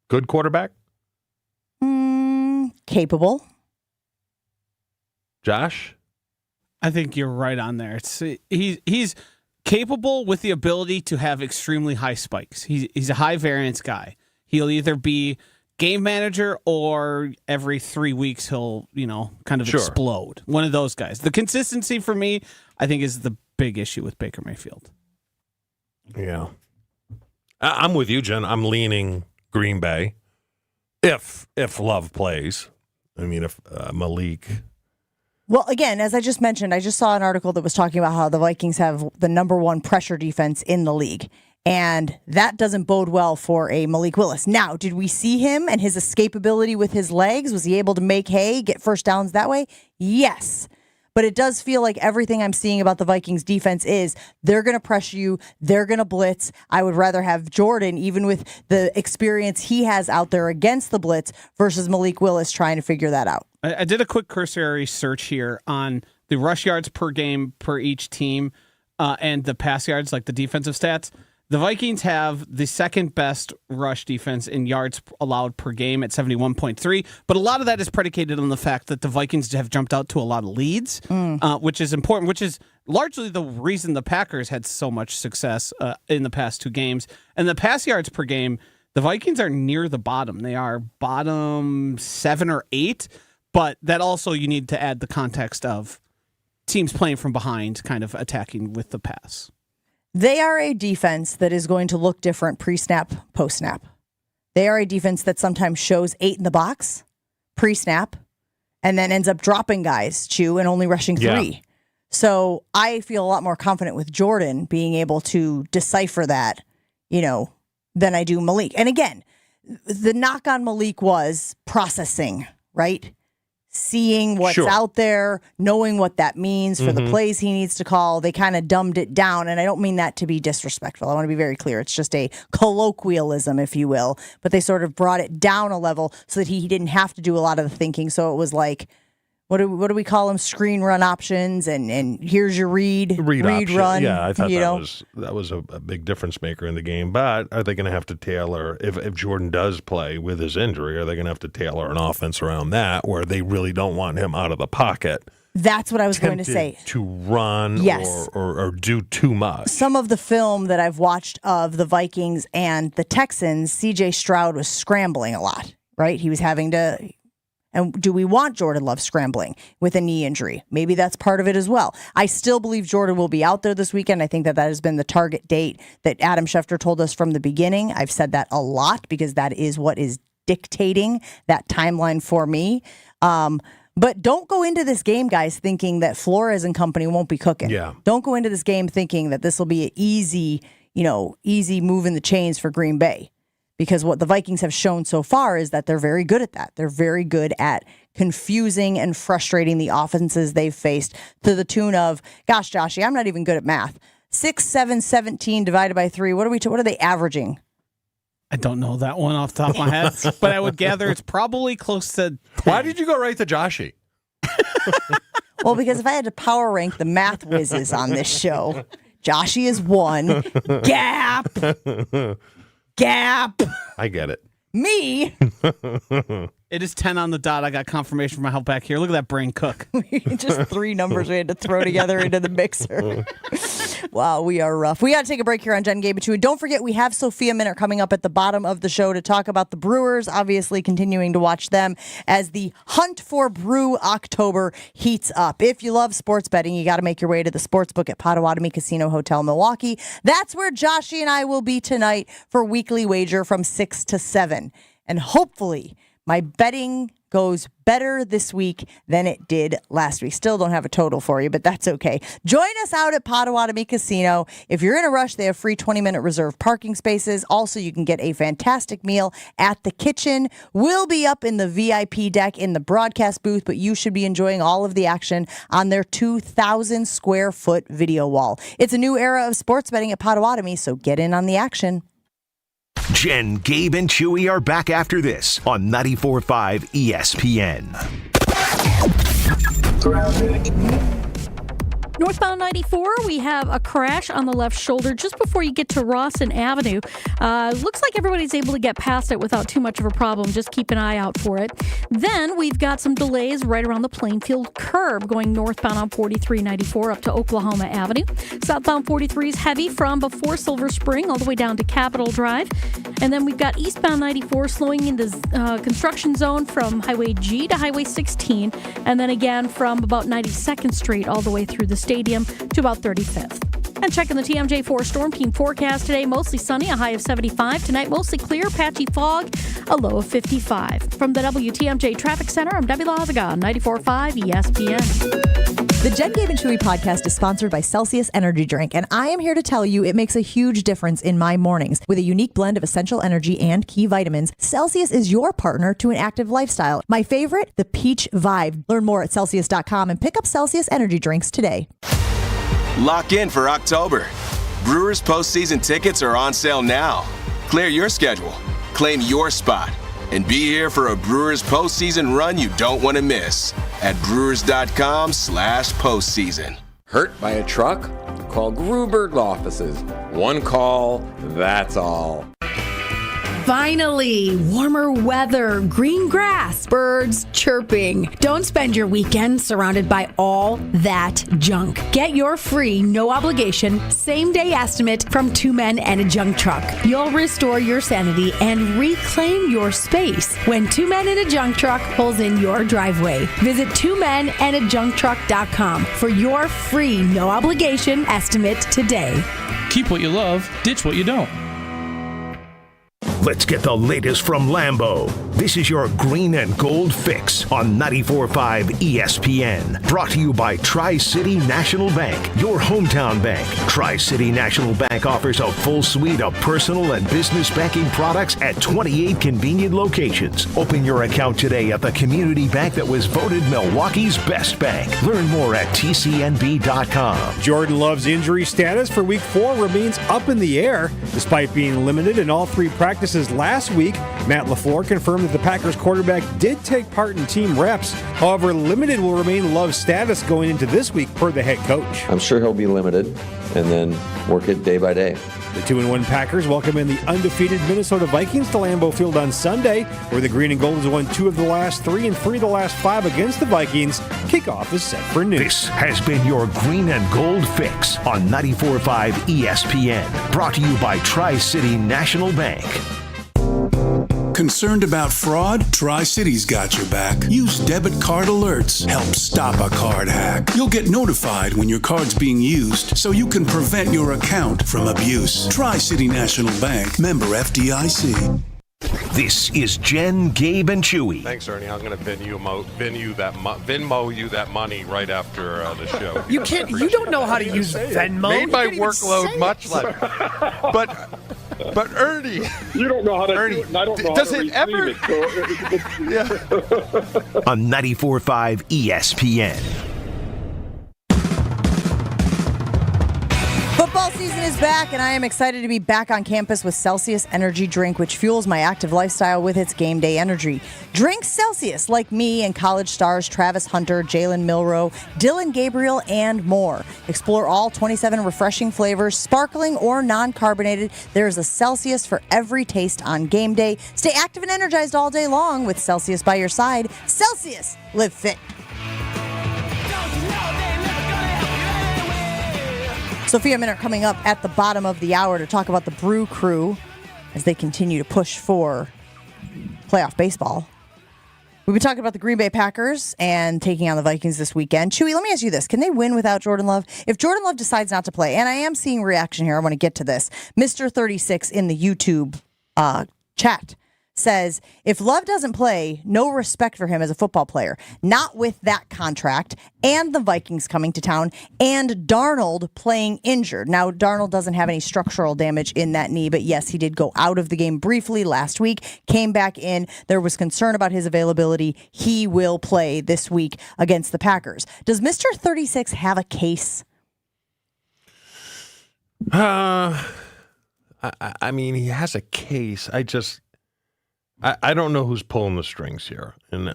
Good quarterback? Capable. Josh? I think you're right on there. He's capable with the ability to have extremely high spikes. He's a high variance guy. He'll either be game manager or every 3 weeks he'll, kind of explode. One of those guys. The consistency for me, I think, is the big issue with Baker Mayfield. Yeah. I'm with you, Jen. I'm leaning Green Bay. If Love plays. I mean, if Malik. Well, again, as I just mentioned, I just saw an article that was talking about how the Vikings have the number one pressure defense in the league. And that doesn't bode well for a Malik Willis. Now, did we see him and his escapability with his legs? Was he able to make hay, get first downs that way? Yes. But it does feel like everything I'm seeing about the Vikings defense is they're going to pressure you. They're going to blitz. I would rather have Jordan, even with the experience he has out there against the blitz, versus Malik Willis trying to figure that out. I did a quick cursory search here on the rush yards per game per each team and the pass yards, like the defensive stats. The Vikings have the second best rush defense in yards allowed per game at 71.3, but a lot of that is predicated on the fact that the Vikings have jumped out to a lot of leads, which is important, which is largely the reason the Packers had so much success in the past 2 games. And the pass yards per game, the Vikings are near the bottom. They are bottom 7 or 8, but that also you need to add the context of teams playing from behind, kind of attacking with the pass. They are a defense that is going to look different pre-snap, post-snap. They are a defense that sometimes shows 8 in the box pre-snap and then ends up dropping guys, and only rushing 3. Yeah. So I feel a lot more confident with Jordan being able to decipher that, than I do Malik. And again, the knock on Malik was processing, right? Seeing what's out there, knowing what that means for the plays he needs to call. They kind of dumbed it down, and I don't mean that to be disrespectful. I want to be very clear. It's just a colloquialism, if you will, but they sort of brought it down a level so that he didn't have to do a lot of the thinking. So it was like, what do we call them? Screen run options, and here's your read run. Yeah, I thought that was a big difference maker in the game. But are they going to have to tailor, if Jordan does play with his injury, are they going to have to tailor an offense around that where they really don't want him out of the pocket? That's what I was going to say. To run or do too much. Some of the film that I've watched of the Vikings and the Texans, C.J. Stroud was scrambling a lot, right? He was having to... And do we want Jordan Love scrambling with a knee injury? Maybe that's part of it as well. I still believe Jordan will be out there this weekend. I think that has been the target date that Adam Schefter told us from the beginning. I've said that a lot because that is what is dictating that timeline for me. But don't go into this game, guys, thinking that Flores and company won't be cooking. Yeah. Don't go into this game thinking that this will be an easy move in the chains for Green Bay. Because what the Vikings have shown so far is that they're very good at that. They're very good at confusing and frustrating the offenses they've faced to the tune of, gosh, Joshy, I'm not even good at math. 6, 7, 17 divided by 3. What are they averaging? I don't know that one off the top of my head, but I would gather it's probably close to 10. Why did you go right to Joshy? Well, because if I had to power rank the math whizzes on this show, Joshy is 1. Gap. I get it. Me. It is 10 on the dot. I got confirmation from my help back here. Look at that brain cook. Just 3 numbers we had to throw together into the mixer. Wow, we are rough. We got to take a break here on Jen, Gabe, and Chewy. Don't forget, we have Sophia Minute coming up at the bottom of the show to talk about the Brewers, obviously continuing to watch them as the hunt for Brew October heats up. If you love sports betting, you got to make your way to the sportsbook at Potawatomi Casino Hotel Milwaukee. That's where Joshy and I will be tonight for Weekly Wager from 6 to 7. And hopefully my betting goes better this week than it did last week. Still don't have a total for you, but that's okay. Join us out at Potawatomi Casino. If you're in a rush, they have free 20-minute reserved parking spaces. Also, you can get a fantastic meal at the kitchen. We'll be up in the VIP deck in the broadcast booth, but you should be enjoying all of the action on their 2,000 square foot video wall. It's a new era of sports betting at Potawatomi, so get in on the action. Jen, Gabe, and Chewy are back after this on 94.5 ESPN. Northbound 94, we have a crash on the left shoulder just before you get to Rawson Avenue. Looks like everybody's able to get past it without too much of a problem. Just keep an eye out for it. Then we've got some delays right around the Plainfield curb going northbound on 4394 up to Oklahoma Avenue. Southbound 43 is heavy from before Silver Spring all the way down to Capitol Drive. And then we've got eastbound 94 slowing into construction zone from Highway G to Highway 16. And then again from about 92nd Street all the way through the stadium to about 35th. And checking the TMJ4 Storm Team forecast today, mostly sunny, a high of 75. Tonight, mostly clear, patchy fog, a low of 55. From the WTMJ Traffic Center, I'm Debbie Lazaga, 94.5 ESPN. The Jen, Gabe, and Chewy podcast is sponsored by Celsius Energy Drink, and I am here to tell you it makes a huge difference in my mornings. With a unique blend of essential energy and key vitamins, Celsius is your partner to an active lifestyle. My favorite, the Peach Vibe. Learn more at Celsius.com and pick up Celsius Energy Drinks today. Lock in for October. Brewers postseason tickets are on sale now. Clear your schedule, claim your spot, and be here for a Brewers postseason run you don't want to miss at brewers.com/postseason. Hurt by a truck? Call Gruberg offices. One call, that's all. Finally, warmer weather, green grass, birds chirping. Don't spend your weekend surrounded by all that junk. Get your free, no obligation, same-day estimate from Two Men and a Junk Truck. You'll restore your sanity and reclaim your space when Two Men and a Junk Truck pulls in your driveway. Visit twomenandajuncktruck.com for your free, no obligation estimate today. Keep what you love, ditch what you don't. Let's get the latest from Lambeau. This is your green and gold fix on 94.5 ESPN. Brought to you by Tri-City National Bank, your hometown bank. Tri-City National Bank offers a full suite of personal and business banking products at 28 convenient locations. Open your account today at the community bank that was voted Milwaukee's best bank. Learn more at tcnb.com. Jordan Love's injury status for Week 4 remains up in the air. Despite being limited in all three practices last week, Matt LaFleur confirmed that the Packers quarterback did take part in team reps. However, limited will remain Love's status going into this week per the head coach. I'm sure he'll be limited and then work it day by day. The 2-1 Packers welcome in the undefeated Minnesota Vikings to Lambeau Field on Sunday, where the Green and Gold has won 2 of the last 3 and 3 of the last 5 against the Vikings. Kickoff is set for noon. This has been your Green and Gold fix on 94.5 ESPN. Brought to you by Tri-City National Bank. Concerned about fraud? Tri-City's got your back. Use debit card alerts. Help stop a card hack. You'll get notified when your card's being used so you can prevent your account from abuse. Tri-City National Bank. Member FDIC. This is Jen, Gabe, and Chewy. Thanks, Ernie. I'm going to Venmo you that money right after the show. You can't. You don't know how to use Venmo. Made my workload much less. But Ernie, you don't know how to Ernie, do it, and I don't know does how to it ever? It, so Yeah. On 94.5 ESPN. Football season is back, and I am excited to be back on campus with Celsius Energy Drink, which fuels my active lifestyle with its game day energy. Drink Celsius like me and college stars Travis Hunter, Jalen Milroe, Dylan Gabriel, and more. Explore all 27 refreshing flavors, sparkling or non-carbonated. There is a Celsius for every taste on game day. Stay active and energized all day long with Celsius by your side. Celsius, live fit. Sophia and Min are coming up at the bottom of the hour to talk about the Brew Crew as they continue to push for playoff baseball. We've been talking about the Green Bay Packers and taking on the Vikings this weekend. Chewy, let me ask you this. Can they win without Jordan Love? If Jordan Love decides not to play, and I am seeing reaction here, I want to get to this. Mr. 36 in the YouTube chat says, if Love doesn't play, no respect for him as a football player. Not with that contract and the Vikings coming to town and Darnold playing injured. Now, Darnold doesn't have any structural damage in that knee, but yes, he did go out of the game briefly last week, came back in. There was concern about his availability. He will play this week against the Packers. Does Mr. 36 have a case? I mean, he has a case. I don't know who's pulling the strings here, and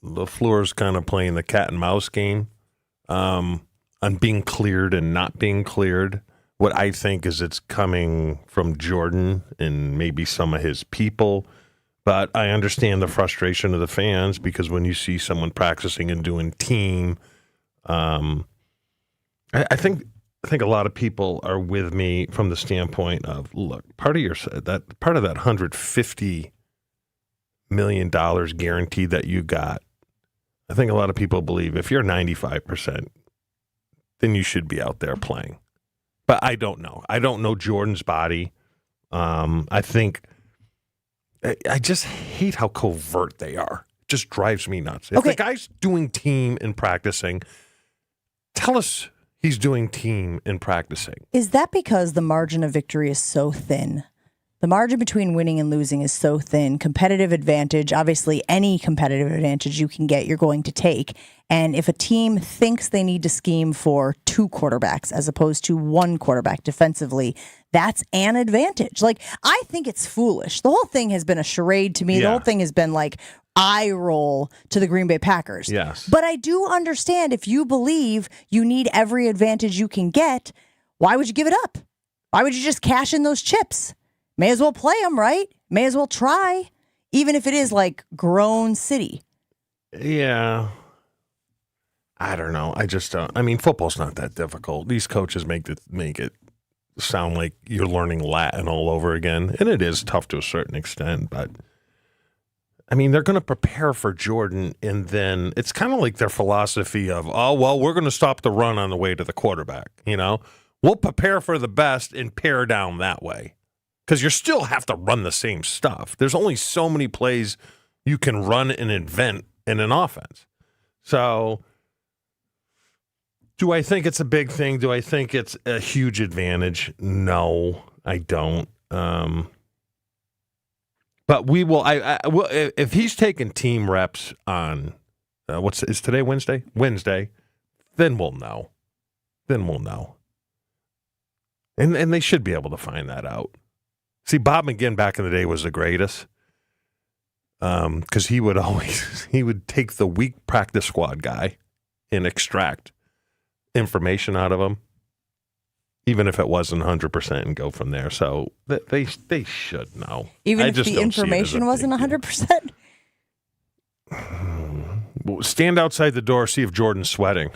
LaFleur's kind of playing the cat and mouse game. being cleared and not being cleared. What I think is it's coming from Jordan and maybe some of his people. But I understand the frustration of the fans because when you see someone practicing and doing team, I think a lot of people are with me from the standpoint of, look, part of that $150 million guaranteed that you got. I think a lot of people believe if you're 95%, then you should be out there playing. But I don't know. I don't know Jordan's body. I just hate how covert they are. It just drives me nuts. If the guy's doing team and practicing, tell us he's doing team and practicing. Is that because the margin of victory is so thin? The margin between winning and losing is so thin. Competitive advantage, obviously any competitive advantage you can get, you're going to take. And if a team thinks they need to scheme for 2 quarterbacks as opposed to 1 quarterback defensively, that's an advantage. Like, I think it's foolish. The whole thing has been a charade to me. Yeah. The whole thing has been like eye roll to the Green Bay Packers. Yes. But I do understand if you believe you need every advantage you can get, why would you give it up? Why would you just cash in those chips? May as well play them, right? May as well try, even if it is like grown city. Yeah. I don't know. I just don't. I mean, football's not that difficult. These coaches make it sound like you're learning Latin all over again, and it is tough to a certain extent. But I mean, they're going to prepare for Jordan, and then it's kind of like their philosophy of, oh well, we're going to stop the run on the way to the quarterback. You know, we'll prepare for the best and pare down that way. Because you still have to run the same stuff. There's only so many plays you can run and invent in an offense. So, do I think it's a big thing? Do I think it's a huge advantage? No, I don't. But we will. I will if he's taking team reps on is today Wednesday? Wednesday. Then we'll know. And they should be able to find that out. See, Bob McGinn back in the day was the greatest because he would take the weak practice squad guy and extract information out of him, even if it wasn't 100%, and go from there. So they should know. Even if the information wasn't 100%? Stand outside the door, see if Jordan's sweating.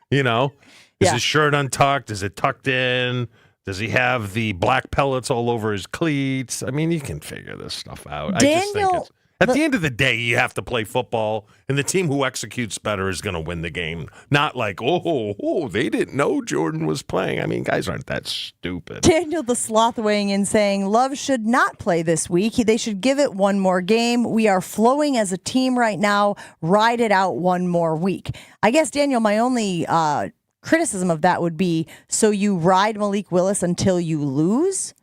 You know? Is his shirt untucked? Is it tucked in? Does he have the black pellets all over his cleats? I mean, you can figure this stuff out. I just think at the end of the day, you have to play football, and the team who executes better is going to win the game. Not like, they didn't know Jordan was playing. I mean, guys aren't that stupid. Daniel the Sloth weighing in saying, Love should not play this week. They should give it one more game. We are flowing as a team right now. Ride it out one more week. I guess, Daniel, my only criticism of that would be, so you ride Malik Willis until you lose?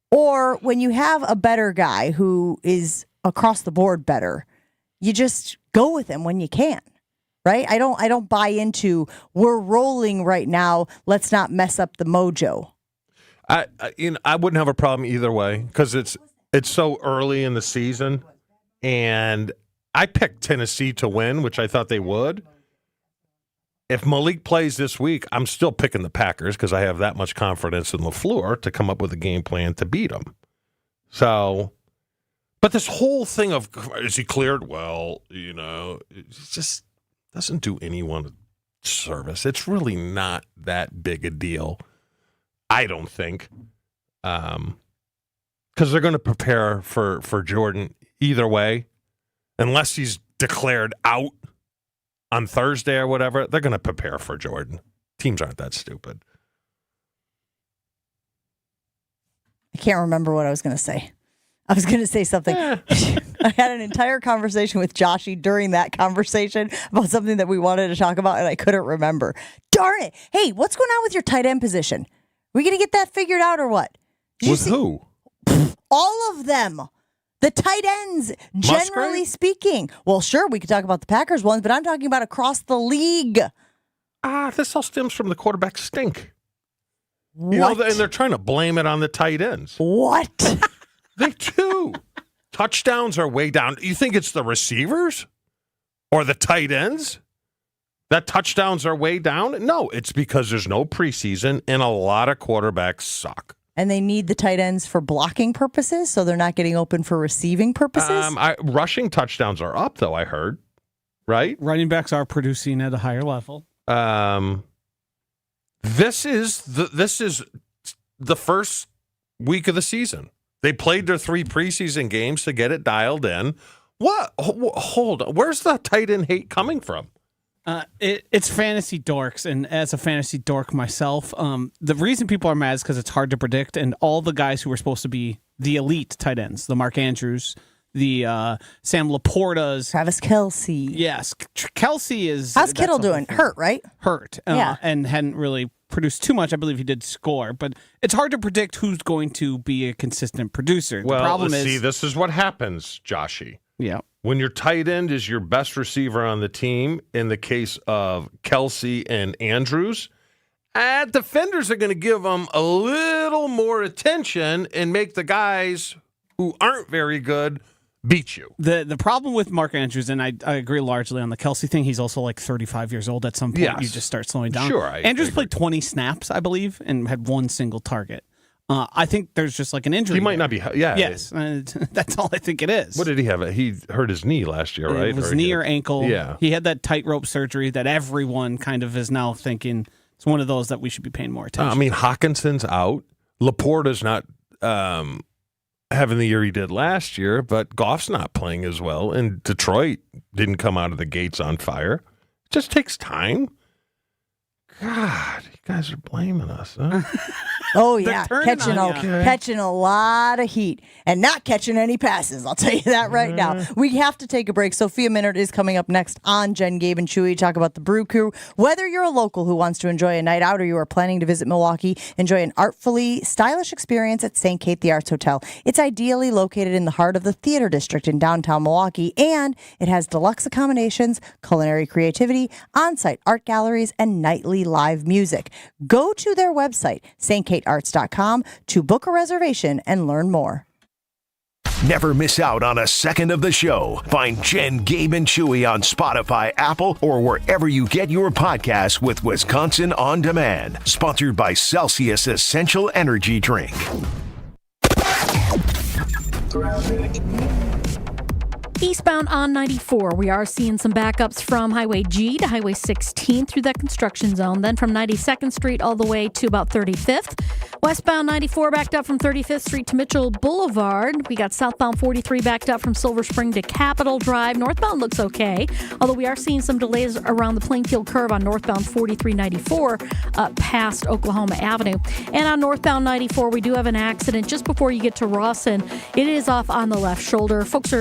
Or when you have a better guy who is across the board better, you just go with him when you can, right? I don't buy into we're rolling right now, let's not mess up the mojo. I wouldn't have a problem either way because it's so early in the season, and I picked Tennessee to win, which I thought they would. If Malik plays this week, I'm still picking the Packers because I have that much confidence in LaFleur to come up with a game plan to beat them. So, but this whole thing of, is he cleared? Well, it just doesn't do anyone a service. It's really not that big a deal, I don't think, because they're going to prepare for Jordan either way, unless he's declared out on Thursday or whatever. They're going to prepare for Jordan. Teams aren't that stupid. I can't remember what I was going to say. I was going to say something. I had an entire conversation with Joshy during that conversation about something that we wanted to talk about, and I couldn't remember. Darn it. Hey, what's going on with your tight end position? We going to get that figured out or what? With who? All of them. The tight ends, generally speaking. Well, sure, we could talk about the Packers ones, but I'm talking about across the league. This all stems from the quarterback stink. What? And they're trying to blame it on the tight ends. What? They do. Touchdowns are way down. You think it's the receivers or the tight ends? that touchdowns are way down? No, it's because there's no preseason and a lot of quarterbacks suck. And they need the tight ends for blocking purposes, so they're not getting open for receiving purposes? Rushing touchdowns are up, though, I heard. Right? Running backs are producing at a higher level. This is the first week of the season. They played their 3 preseason games to get it dialed in. What? Hold on. Where's the tight end hate coming from? It's fantasy dorks, and as a fantasy dork myself, the reason people are mad is because it's hard to predict, and all the guys who were supposed to be the elite tight ends, the Mark Andrews, the Sam Laportas, Travis Kelce. Yes, Kelce is. How's Kittle doing? Hurt, right? Hurt, yeah, and hadn't really produced too much. I believe he did score, but it's hard to predict who's going to be a consistent producer. Well, the problem is, this is what happens, Joshy. Yeah. When your tight end is your best receiver on the team, in the case of Kelce and Andrews, defenders are going to give them a little more attention and make the guys who aren't very good beat you. The problem with Mark Andrews, and I agree largely on the Kelce thing, he's also like 35 years old. At some point, Yes. you just start slowing down. Sure, Andrews played 20 snaps, I believe, and had 1 single target. I think there's just like an injury. He might not be. Yeah. Yes, that's all I think it is. What did he have? He hurt his knee last year, right? It was knee or ankle. Yeah. He had that tightrope surgery that everyone kind of is now thinking it's one of those that we should be paying more attention. I mean, Hawkinson's out. Laporta's not having the year he did last year, but Goff's not playing as well. And Detroit didn't come out of the gates on fire. It just takes time. God, you guys are blaming us, huh? Oh, yeah. Catching a lot of heat and not catching any passes. I'll tell you that right now. We have to take a break. Sophia Minard is coming up next on Jen, Gabe, and Chewy. Talk about the Brew Crew. Whether you're a local who wants to enjoy a night out or you are planning to visit Milwaukee, enjoy an artfully stylish experience at St. Kate the Arts Hotel. It's ideally located in the heart of the theater district in downtown Milwaukee, and it has deluxe accommodations, culinary creativity, on-site art galleries, and nightly live music. Go to their website, stkatearts.com, to book a reservation and learn more. Never miss out on a second of the show. Find Jen, Gabe, and Chewy on Spotify, Apple, or wherever you get your podcasts with Wisconsin On Demand. Sponsored by Celsius Essential Energy Drink. Eastbound on 94, we are seeing some backups from Highway G to Highway 16 through that construction zone. Then from 92nd Street all the way to about 35th. Westbound 94 backed up from 35th Street to Mitchell Boulevard. We got southbound 43 backed up from Silver Spring to Capitol Drive. Northbound looks okay, although we are seeing some delays around the Plainfield curve on northbound 4394 past Oklahoma Avenue. And on northbound 94, we do have an accident just before you get to Rawson. It is off on the left shoulder. Folks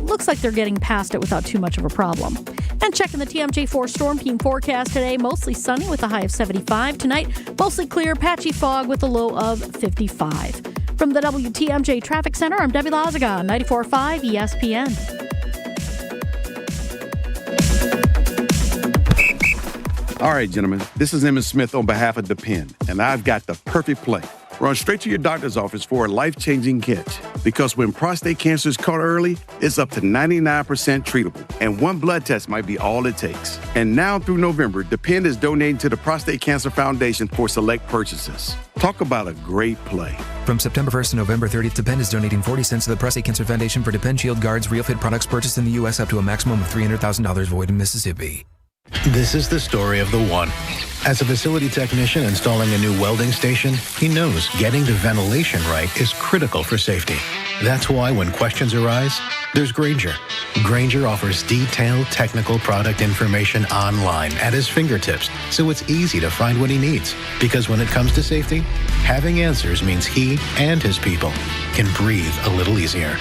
looks like they're getting past it without too much of a problem. And checking the TMJ4 Storm Team forecast today, mostly sunny with a high of 75. Tonight, mostly clear, patchy fog with a low of 55. From the WTMJ Traffic Center, I'm Debbie Lazaga, 94.5 ESPN. All right, gentlemen, this is Emmett Smith on behalf of Depend, and I've got the perfect play. Run straight to your doctor's office for a life-changing catch. Because when prostate cancer is caught early, it's up to 99% treatable. And one blood test might be all it takes. And now through November, Depend is donating to the Prostate Cancer Foundation for select purchases. Talk about a great play. From September 1st to November 30th, Depend is donating 40 cents to the Prostate Cancer Foundation for Depend Shield Guards Real Fit products purchased in the U.S. up to a maximum of $300,000 void in Mississippi. This is the story of the one. As a facility technician installing a new welding station, he knows getting the ventilation right is critical for safety. That's why when questions arise, there's Grainger. Grainger offers detailed technical product information online at his fingertips, so it's easy to find what he needs. Because when it comes to safety, having answers means he and his people can breathe a little easier.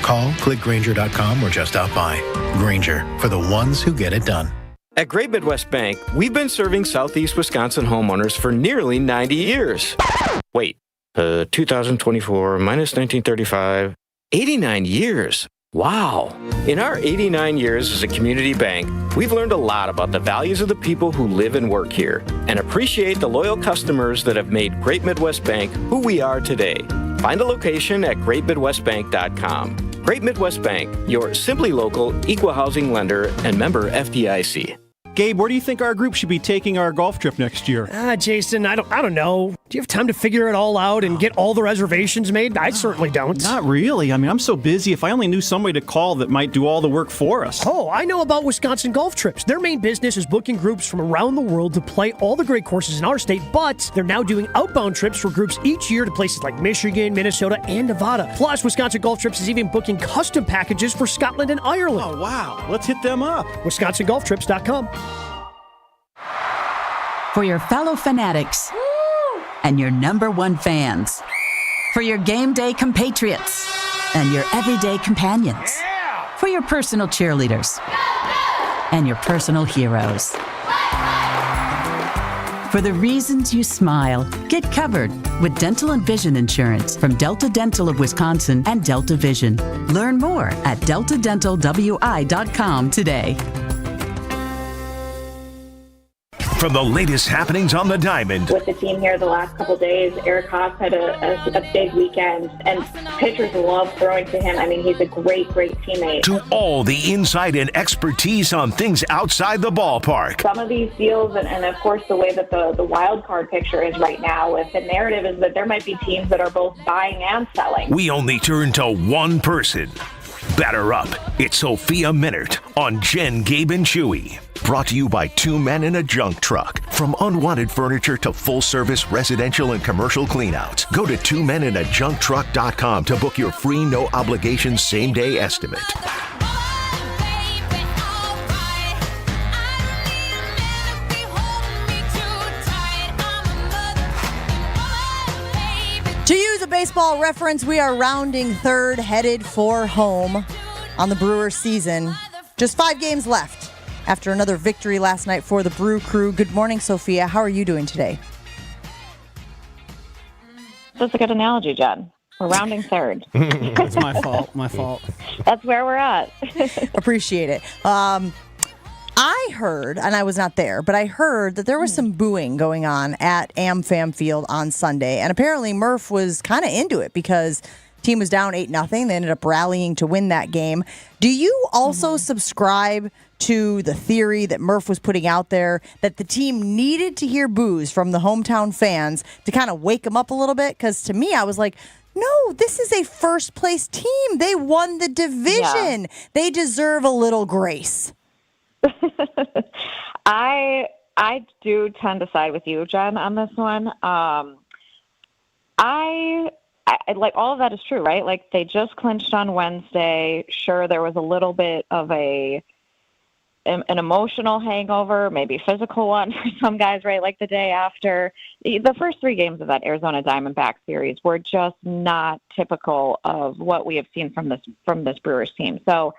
Call, click Grainger.com, or just stop by. Grainger, for the ones who get it done. At Great Midwest Bank, we've been serving Southeast Wisconsin homeowners for nearly 90 years. Wait, 2024 minus 1935, 89 years. Wow. In our 89 years as a community bank, we've learned a lot about the values of the people who live and work here and appreciate the loyal customers that have made Great Midwest Bank who we are today. Find a location at greatmidwestbank.com. Great Midwest Bank, your simply local equal housing lender and member FDIC. Gabe, where do you think our group should be taking our golf trip next year? Jason, I don't know. Do you have time to figure it all out and get all the reservations made? I certainly don't. Not really. I mean, I'm so busy. If I only knew somebody to call that might do all the work for us. Oh, I know about Wisconsin Golf Trips. Their main business is booking groups from around the world to play all the great courses in our state, but they're now doing outbound trips for groups each year to places like Michigan, Minnesota, and Nevada. Plus, Wisconsin Golf Trips is even booking custom packages for Scotland and Ireland. Oh, wow. Let's hit them up. WisconsinGolfTrips.com. For your fellow fanatics and your number one fans. For your game day compatriots and your everyday companions. For your personal cheerleaders and your personal heroes. For the reasons you smile, get covered with dental and vision insurance from Delta Dental of Wisconsin and Delta Vision. Learn more at deltadentalwi.com today. From the latest happenings on the diamond. With the team here the last couple of days, Eric Haas had a big weekend, and pitchers love throwing to him. I mean, he's a great teammate. To all the insight and expertise on things outside the ballpark. Some of these deals, and of course the way that the wild card picture is right now, with the narrative is that there might be teams that are both buying and selling. We only turn to one person. Batter up. It's Sophia Minert on Jen, Gabe, and Chewy. Brought to you by Two Men in a Junk Truck. From unwanted furniture to full-service residential and commercial cleanouts. Go to twomeninajuncktruck.com to book your free, no-obligation, same-day estimate. To use a baseball reference, we are rounding third, headed for home on the Brewers season. Just 5 games left after another victory last night for the Brew Crew. Good morning, Sophia. How are you doing today? That's a good analogy, Jen. We're rounding third. It's my fault. That's where we're at. Appreciate it. I heard, and I was not there, but I heard that there was some booing going on at AmFam Field on Sunday, and apparently Murph was kind of into it because team was down 8-0. They ended up rallying to win that game. Do you also subscribe to the theory that Murph was putting out there that the team needed to hear boos from the hometown fans to kind of wake them up a little bit? Because to me, I was like, no, this is a first-place team. They won the division. Yeah. They deserve a little grace. I do tend to side with you, Jen, on this one. I like all of that is true, right? Like they just clinched on Wednesday. Sure, there was a little bit of an emotional hangover, maybe physical one for some guys, right? Like the day after. The first 3 games of that Arizona Diamondback series were just not typical of what we have seen from this Brewers team. So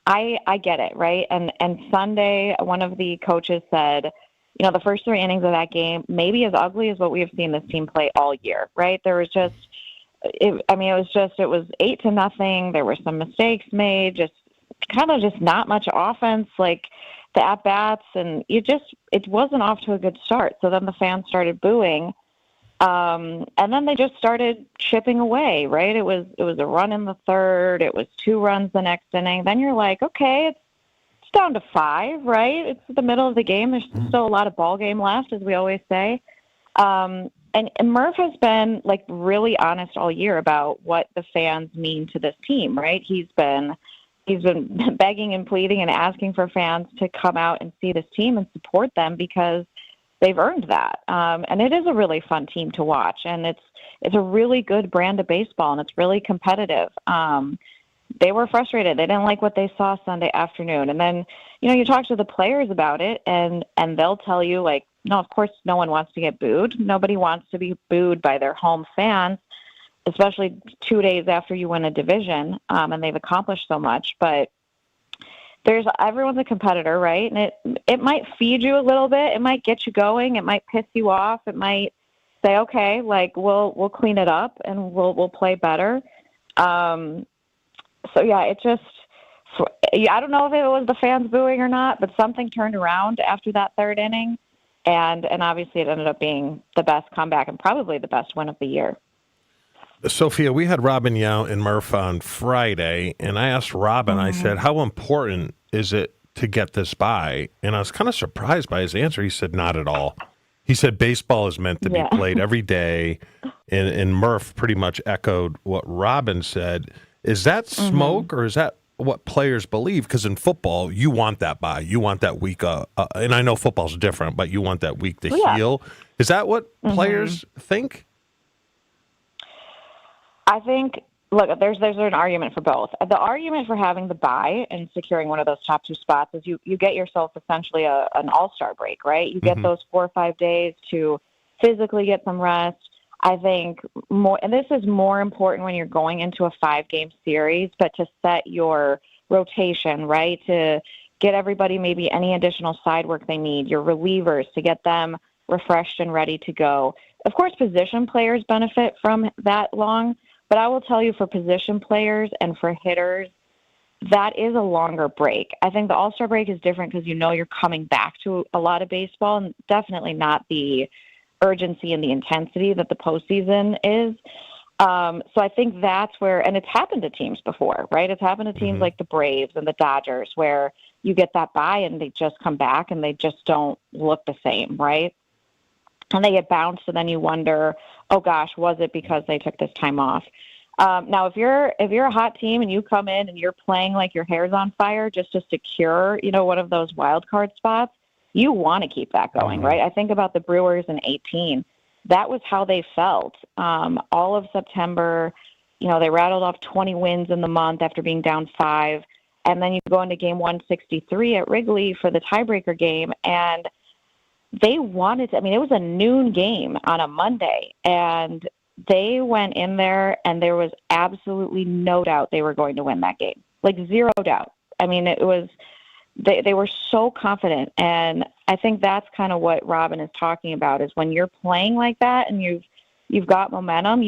I get it, right? And Sunday, one of the coaches said, the first 3 innings of that game may be as ugly as what we have seen this team play all year, right? There was just, it was 8-0. There were some mistakes made, just not much offense, like the at-bats, and it wasn't off to a good start. So then the fans started booing. And then they just started chipping away, right? It was a run in the third. It was 2 runs the next inning. Then you're like, okay, it's down to 5, right? It's the middle of the game. There's still a lot of ball game left, as we always say. And Murph has been like really honest all year about what the fans mean to this team, right? He's been begging and pleading and asking for fans to come out and see this team and support them because they've earned that. And it is a really fun team to watch. And it's a really good brand of baseball, and it's really competitive. They were frustrated. They didn't like what they saw Sunday afternoon. And then, you talk to the players about it, and they'll tell you, like, no, of course no one wants to get booed. Nobody wants to be booed by their home fans, especially 2 days after you win a division, and they've accomplished so much. But everyone's a competitor, right? And it might feed you a little bit. It might get you going. It might piss you off. It might say, okay, like we'll clean it up and we'll play better. So yeah, I don't know if it was the fans booing or not, but something turned around after that 3rd inning, and obviously it ended up being the best comeback and probably the best win of the year. Sophia, we had Robin Yao and Murph on Friday, and I asked Robin, I said, how important is it to get this bye? And I was kind of surprised by his answer. He said, not at all. He said baseball is meant to be played every day. And Murph pretty much echoed what Robin said. Is that smoke or is that what players believe? Because in football, you want that bye. You want that week. And I know football's different, but you want that week to heal. Is that what players think? I think, look, there's an argument for both. The argument for having the bye and securing one of those top 2 spots is you get yourself essentially an all-star break, right? You get those 4 or 5 days to physically get some rest. I think more, and this is more important when you're going into a 5-game series, but to set your rotation, right? To get everybody maybe any additional side work they need, your relievers, to get them refreshed and ready to go. Of course, position players benefit from that long. But I will tell you, for position players and for hitters, that is a longer break. I think the All-Star break is different because you're coming back to a lot of baseball, and definitely not the urgency and the intensity that the postseason is. So I think that's where, and it's happened to teams before, right? It's happened to teams like the Braves and the Dodgers, where you get that bye and they just come back and they just don't look the same, right? And they get bounced, and then you wonder, oh gosh, was it because they took this time off? Now, if you're a hot team and you come in and you're playing like your hair's on fire just to secure, one of those wild card spots, you want to keep that going, right? I think about the Brewers in 2018. That was how they felt. All of September, they rattled off 20 wins in the month after being down 5. And then you go into game 163 at Wrigley for the tiebreaker game, and they wanted to, it was a noon game on a Monday, and they went in there and there was absolutely no doubt they were going to win that game. Like, zero doubt. It was, they were so confident. And I think that's kind of what Robin is talking about, is when you're playing like that and you've got momentum,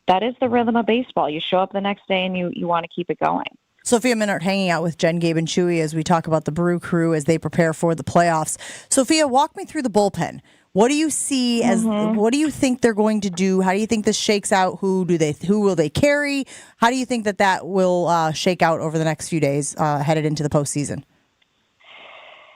that is the rhythm of baseball. You show up the next day and you want to keep it going. Sophia Minnaert hanging out with Jen, Gabe, and Chewy as we talk about the Brew Crew as they prepare for the playoffs. Sophia, walk me through the bullpen. What do you see as? What do you think they're going to do? How do you think this shakes out? Who will they carry? How do you think that will shake out over the next few days headed into the postseason?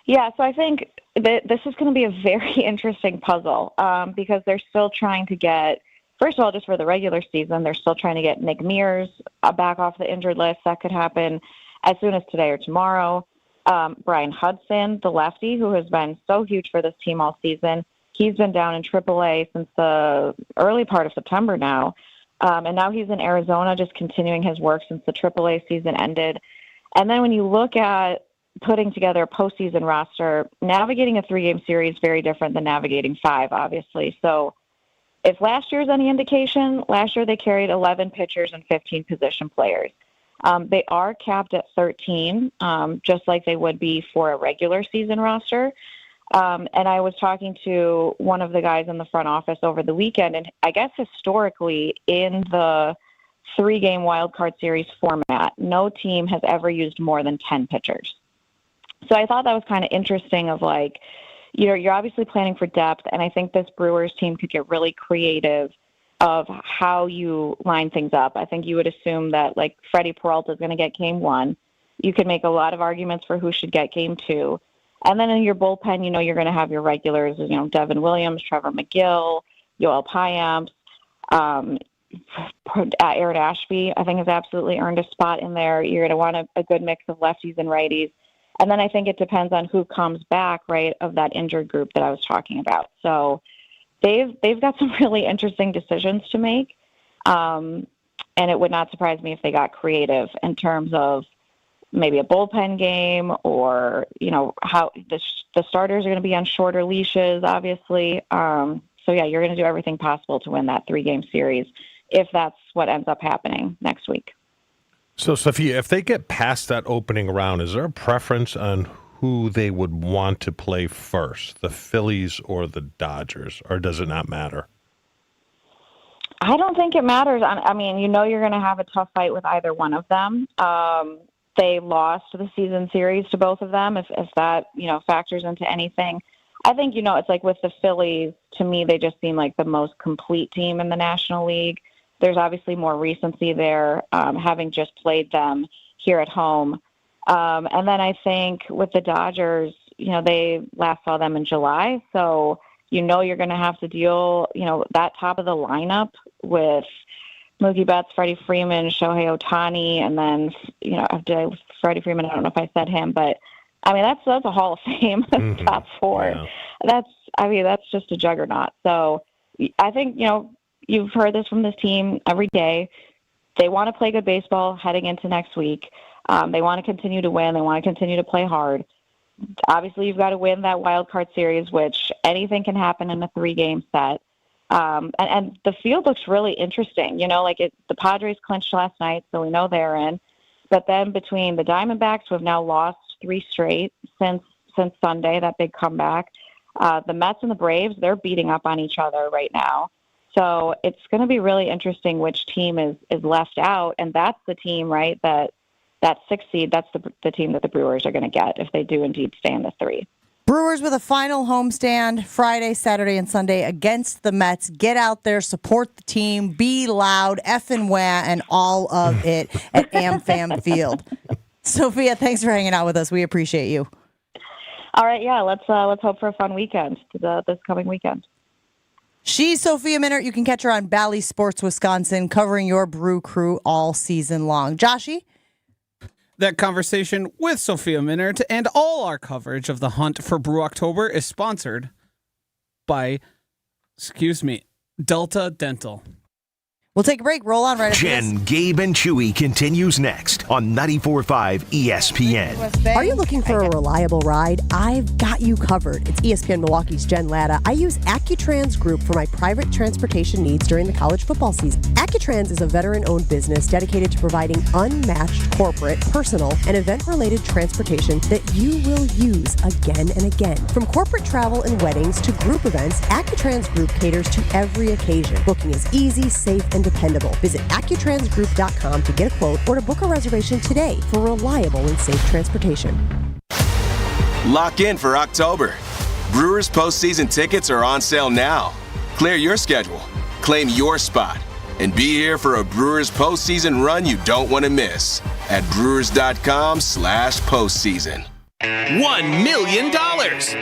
Yeah, so I think that this is going to be a very interesting puzzle because they're still trying to get. First of all, just for the regular season, they're still trying to get Nick Mears back off the injured list. That could happen as soon as today or tomorrow. Brian Hudson, the lefty, who has been so huge for this team all season, he's been down in AAA since the early part of September now. And now he's in Arizona just continuing his work since the AAA season ended. And then when you look at putting together a postseason roster, navigating a 3-game series is very different than navigating 5, obviously. So if last year's any indication, last year they carried 11 pitchers and 15 position players. They are capped at 13, just like they would be for a regular season roster. And I was talking to one of the guys in the front office over the weekend, and I guess historically in the 3-game wildcard series format, no team has ever used more than 10 pitchers. So I thought that was kind of interesting of like, you're obviously planning for depth, and I think this Brewers team could get really creative of how you line things up. I think you would assume that, like, Freddie Peralta is going to get game 1. You could make a lot of arguments for who should get game 2. And then in your bullpen, you're going to have your regulars, Devin Williams, Trevor McGill, Yoel Payamps, Aaron Ashby, I think has absolutely earned a spot in there. You're going to want a good mix of lefties and righties. And then I think it depends on who comes back, right, of that injured group that I was talking about. So they've got some really interesting decisions to make. And it would not surprise me if they got creative in terms of maybe a bullpen game or, how the starters are going to be on shorter leashes, obviously. So, yeah, you're going to do everything possible to win that 3-game series if that's what ends up happening next week. So, Sophia, if they get past that opening round, is there a preference on who they would want to play first, the Phillies or the Dodgers, or does it not matter? I don't think it matters. You're going to have a tough fight with either one of them. They lost the season series to both of them, if that, factors into anything. I think, it's like with the Phillies, to me, they just seem like the most complete team in the National League. There's obviously more recency there, having just played them here at home. And then I think with the Dodgers, they last saw them in July. So, you're going to have to deal, that top of the lineup with Mookie Betts, Freddie Freeman, Shohei Ohtani, and then, Freddie Freeman, I don't know if I said him, but that's a Hall of Fame top four. Yeah. That's just a juggernaut. So I think, you've heard this from this team every day. They want to play good baseball heading into next week. They want to continue to win. They want to continue to play hard. Obviously, you've got to win that wild card series, which anything can happen in a 3-game set. And the field looks really interesting. The Padres clinched last night, so we know they're in. But then between the Diamondbacks, who have now lost 3 straight since Sunday, that big comeback, the Mets and the Braves, they're beating up on each other right now. So it's going to be really interesting which team is left out. And that's the team, right, that 6th seed, that's the team that the Brewers are going to get if they do indeed stay in the 3. Brewers with a final homestand Friday, Saturday, and Sunday against the Mets. Get out there, support the team, be loud, F and wah, and all of it at AmFam Field. Sophia, thanks for hanging out with us. We appreciate you. All right, yeah, let's hope for a fun weekend this coming weekend. She's Sophia Minert. You can catch her on Bally Sports Wisconsin, covering your Brew Crew all season long. Joshy? That conversation with Sophia Minert and all our coverage of the hunt for Brew October is sponsored by, Delta Dental. We'll take a break. Roll on right after Jen, this. Gabe, and Chewy continues next on 94.5 ESPN. Are you looking for a reliable ride? I've got you covered. It's ESPN Milwaukee's Jen Latta. I use AccuTrans Group for my private transportation needs during the college football season. AccuTrans is a veteran-owned business dedicated to providing unmatched corporate, personal, and event-related transportation that you will use again and again. From corporate travel and weddings to group events, AccuTrans Group caters to every occasion. Booking is easy, safe, and dependable. Visit AccuTransGroup.com to get a quote or to book a reservation today for reliable and safe transportation. Lock in for October. Brewers postseason tickets are on sale now. Clear your schedule, claim your spot, and be here for a Brewers postseason run you don't want to miss at Brewers.com/postseason. $1 million.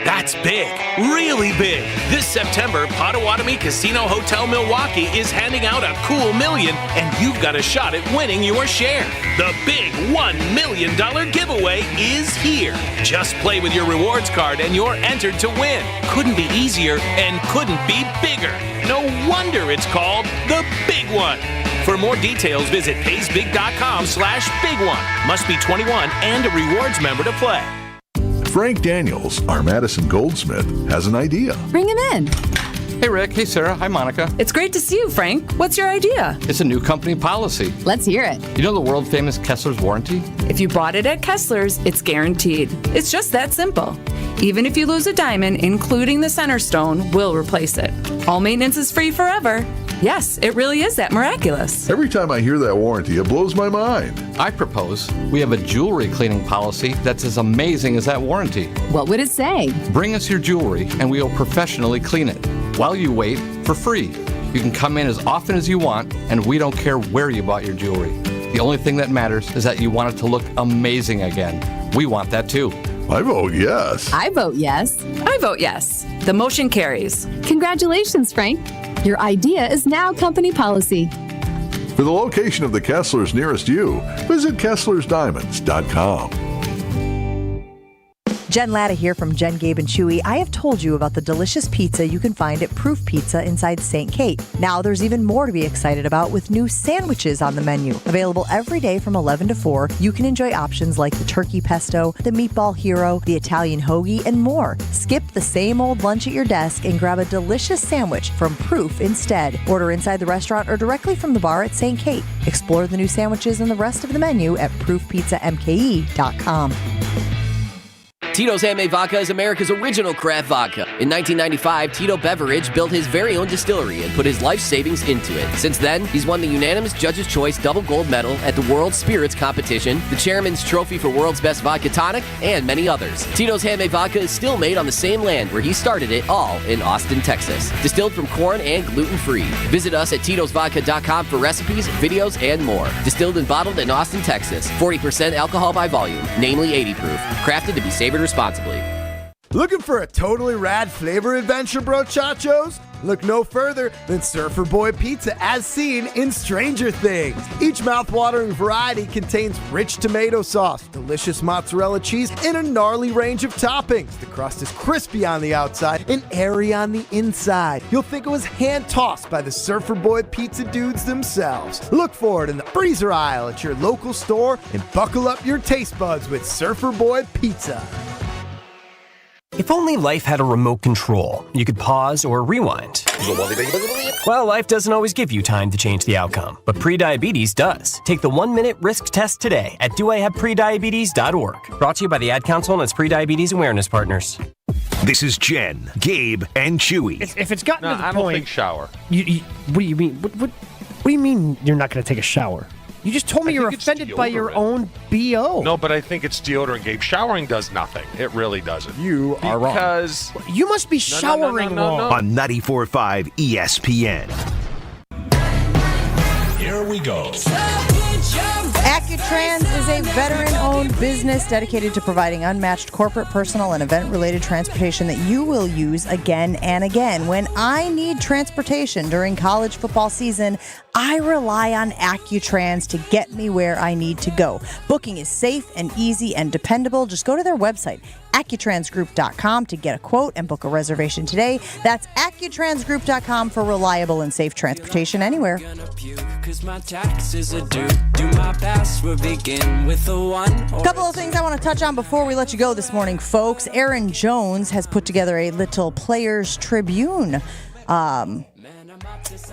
That's big, really big. This September, Potawatomi Casino Hotel Milwaukee is handing out a cool million, and you've got a shot at winning your share. The big $1 million giveaway is here. Just play with your rewards card and you're entered to win. Couldn't be easier and couldn't be bigger. No wonder it's called the Big One. For more details, visit paysbig.com/big one. Must be 21 and a rewards member to play. Frank Daniels, our Madison Goldsmith, has an idea. Bring him in. Hey, Rick. Hey, Sarah. Hi, Monica. It's great to see you, Frank. What's your idea? It's a new company policy. Let's hear it. You know the world-famous Kessler's warranty? If you bought it at Kessler's, it's guaranteed. It's just that simple. Even if you lose a diamond, including the center stone, we'll replace it. All maintenance is free forever. Yes, it really is that miraculous. Every time I hear that warranty, it blows my mind. I propose we have a jewelry cleaning policy that's as amazing as that warranty. What would it say? Bring us your jewelry and we'll professionally clean it. While you wait, for free. You can come in as often as you want, and we don't care where you bought your jewelry. The only thing that matters is that you want it to look amazing again. We want that too. I vote yes. I vote yes. I vote yes. The motion carries. Congratulations, Frank. Your idea is now company policy. For the location of the Kesslers nearest you, visit KesslersDiamonds.com. Jen Latta here from Jen, Gabe, and Chewy. I have told you about the delicious pizza you can find at Proof Pizza inside St. Kate. Now there's even more to be excited about with new sandwiches on the menu. Available every day from 11 to 4, you can enjoy options like the turkey pesto, the meatball hero, the Italian hoagie, and more. Skip the same old lunch at your desk and grab a delicious sandwich from Proof instead. Order inside the restaurant or directly from the bar at St. Kate. Explore the new sandwiches and the rest of the menu at proofpizzamke.com. Tito's Handmade Vodka is America's original craft vodka. In 1995, Tito Beveridge built his very own distillery and put his life savings into it. Since then, he's won the unanimous Judge's Choice Double Gold Medal at the World Spirits Competition, the Chairman's Trophy for World's Best Vodka Tonic, and many others. Tito's Handmade Vodka is still made on the same land where he started it, all in Austin, Texas. Distilled from corn and gluten-free. Visit us at Tito'sVodka.com for recipes, videos, and more. Distilled and bottled in Austin, Texas. 40% alcohol by volume, namely 80 proof. Crafted to be savored responsibly. Looking for a totally rad flavor adventure, brochachos? Look no further than Surfer Boy Pizza as seen in Stranger Things. Each mouthwatering variety contains rich tomato sauce, delicious mozzarella cheese, and a gnarly range of toppings. The crust is crispy on the outside and airy on the inside. You'll think it was hand-tossed by the Surfer Boy Pizza dudes themselves. Look for it in the freezer aisle at your local store and buckle up your taste buds with Surfer Boy Pizza. If only life had a remote control, you could pause or rewind. Well, life doesn't always give you time to change the outcome, but prediabetes does. Take the 1-minute risk test today at doihaveprediabetes.org. Brought to you by the Ad Council and its prediabetes awareness partners. This is Jen, Gabe, and Chewy. If it's gotten to the point, I don't think shower. What do you mean? What do you mean you're not going to take a shower? You just told me you're offended by your own BO. No, but I think it's deodorant, Gabe. Showering does nothing. It really doesn't. You are wrong. Because you must be showering wrong. On 94.5 ESPN. Here we go. Accutrans is a veteran-owned business dedicated to providing unmatched corporate, personal, and event-related transportation that you will use again and again. When I need transportation during college football season, I rely on Accutrans to get me where I need to go. Booking is safe and easy and dependable. Just go to their website, AccuTransGroup.com, to get a quote and book a reservation today. That's AccuTransGroup.com for reliable and safe transportation anywhere. Couple of things I want to touch on before we let you go this morning, folks. Aaron Jones has put together a little Players Tribune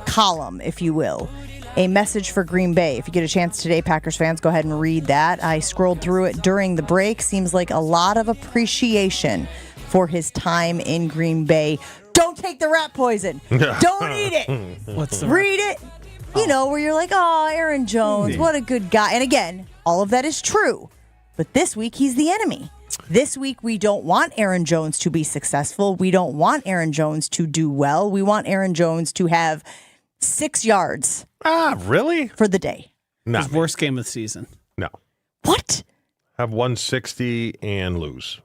column, if you will. A message for Green Bay. If you get a chance today, Packers fans, go ahead and read that. I scrolled through it during the break. Seems like a lot of appreciation for his time in Green Bay. Don't take the rat poison. Don't eat it. Read it. You know, where you're like, oh, Aaron Jones, what a good guy. And again, all of that is true. But this week, he's the enemy. This week, we don't want Aaron Jones to be successful. We don't want Aaron Jones to do well. We want Aaron Jones to have 6 yards. Really? For the day. His worst game of the season. No. What? Have 160 and lose.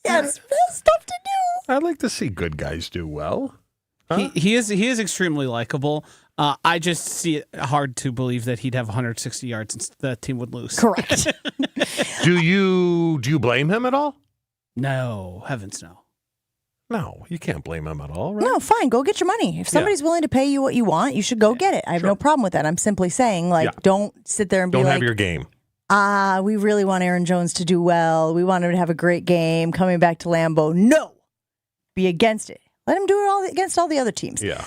Yes, that's tough to do. I'd like to see good guys do well. Huh? He is extremely likable. I just see it hard to believe that he'd have 160 yards and the team would lose. Correct. Do you blame him at all? No, heavens no. No, you can't blame him at all, right? No, fine. Go get your money. If somebody's willing to pay you what you want, you should go get it. I have no problem with that. I'm simply saying, don't sit there and be like, don't have your game. We really want Aaron Jones to do well. We want him to have a great game coming back to Lambeau. No. Be against it. Let him do it against all the other teams. Yeah.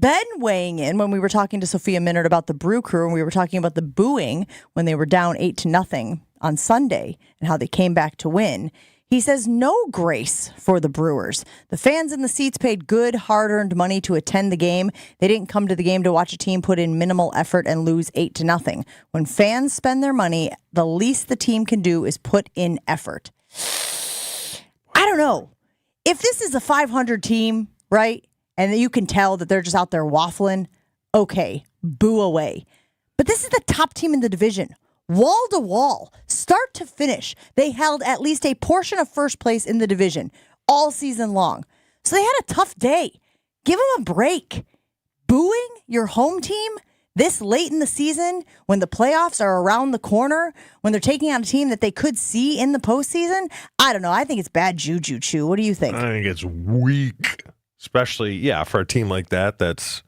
Ben weighing in when we were talking to Sophia Minard about the Brew Crew, and we were talking about the booing when they were down 8-0 on Sunday and how they came back to win. He says no grace for the Brewers. The fans in the seats paid good, hard-earned money to attend the game. They didn't come to the game to watch a team put in minimal effort and lose 8-0. When fans spend their money, the least the team can do is put in effort. I don't know. If this is a 500 team, right, and you can tell that they're just out there waffling, okay, boo away. But this is the top team in the division. Wall to wall, start to finish, they held at least a portion of first place in the division all season long. So they had a tough day. Give them a break. Booing your home team this late in the season when the playoffs are around the corner, when they're taking on a team that they could see in the postseason? I don't know. I think it's bad juju, Chew. What do you think? I think it's weak, especially, for a team like that that's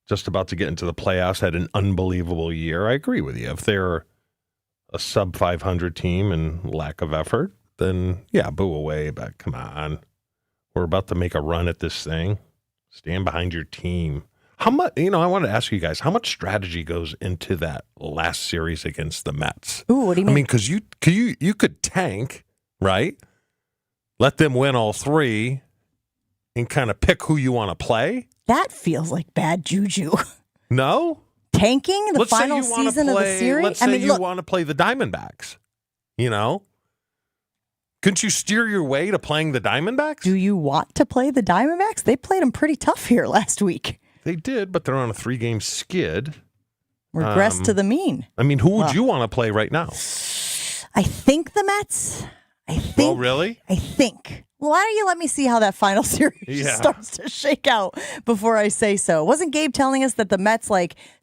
just about to get into the playoffs, had an unbelievable year. I agree with you. If they're a sub-500 team and lack of effort, then, boo away. But come on. We're about to make a run at this thing. Stand behind your team. How much, I wanted to ask you guys, how much strategy goes into that last series against the Mets? Ooh, what do you mean? I mean, because you could tank right? Let them win all three and kind of pick who you want to play. That feels like bad juju. No? Tanking the final season of the series? Let's say you want to play the Diamondbacks, you know? Couldn't you steer your way to playing the Diamondbacks? Do you want to play the Diamondbacks? They played them pretty tough here last week. They did, but they're on a 3-game skid. Regress to the mean. I mean, who would you want to play right now? I think the Mets. Well, really? I think. Well, why don't you let me see how that final series starts to shake out before I say so? Wasn't Gabe telling us that the Mets,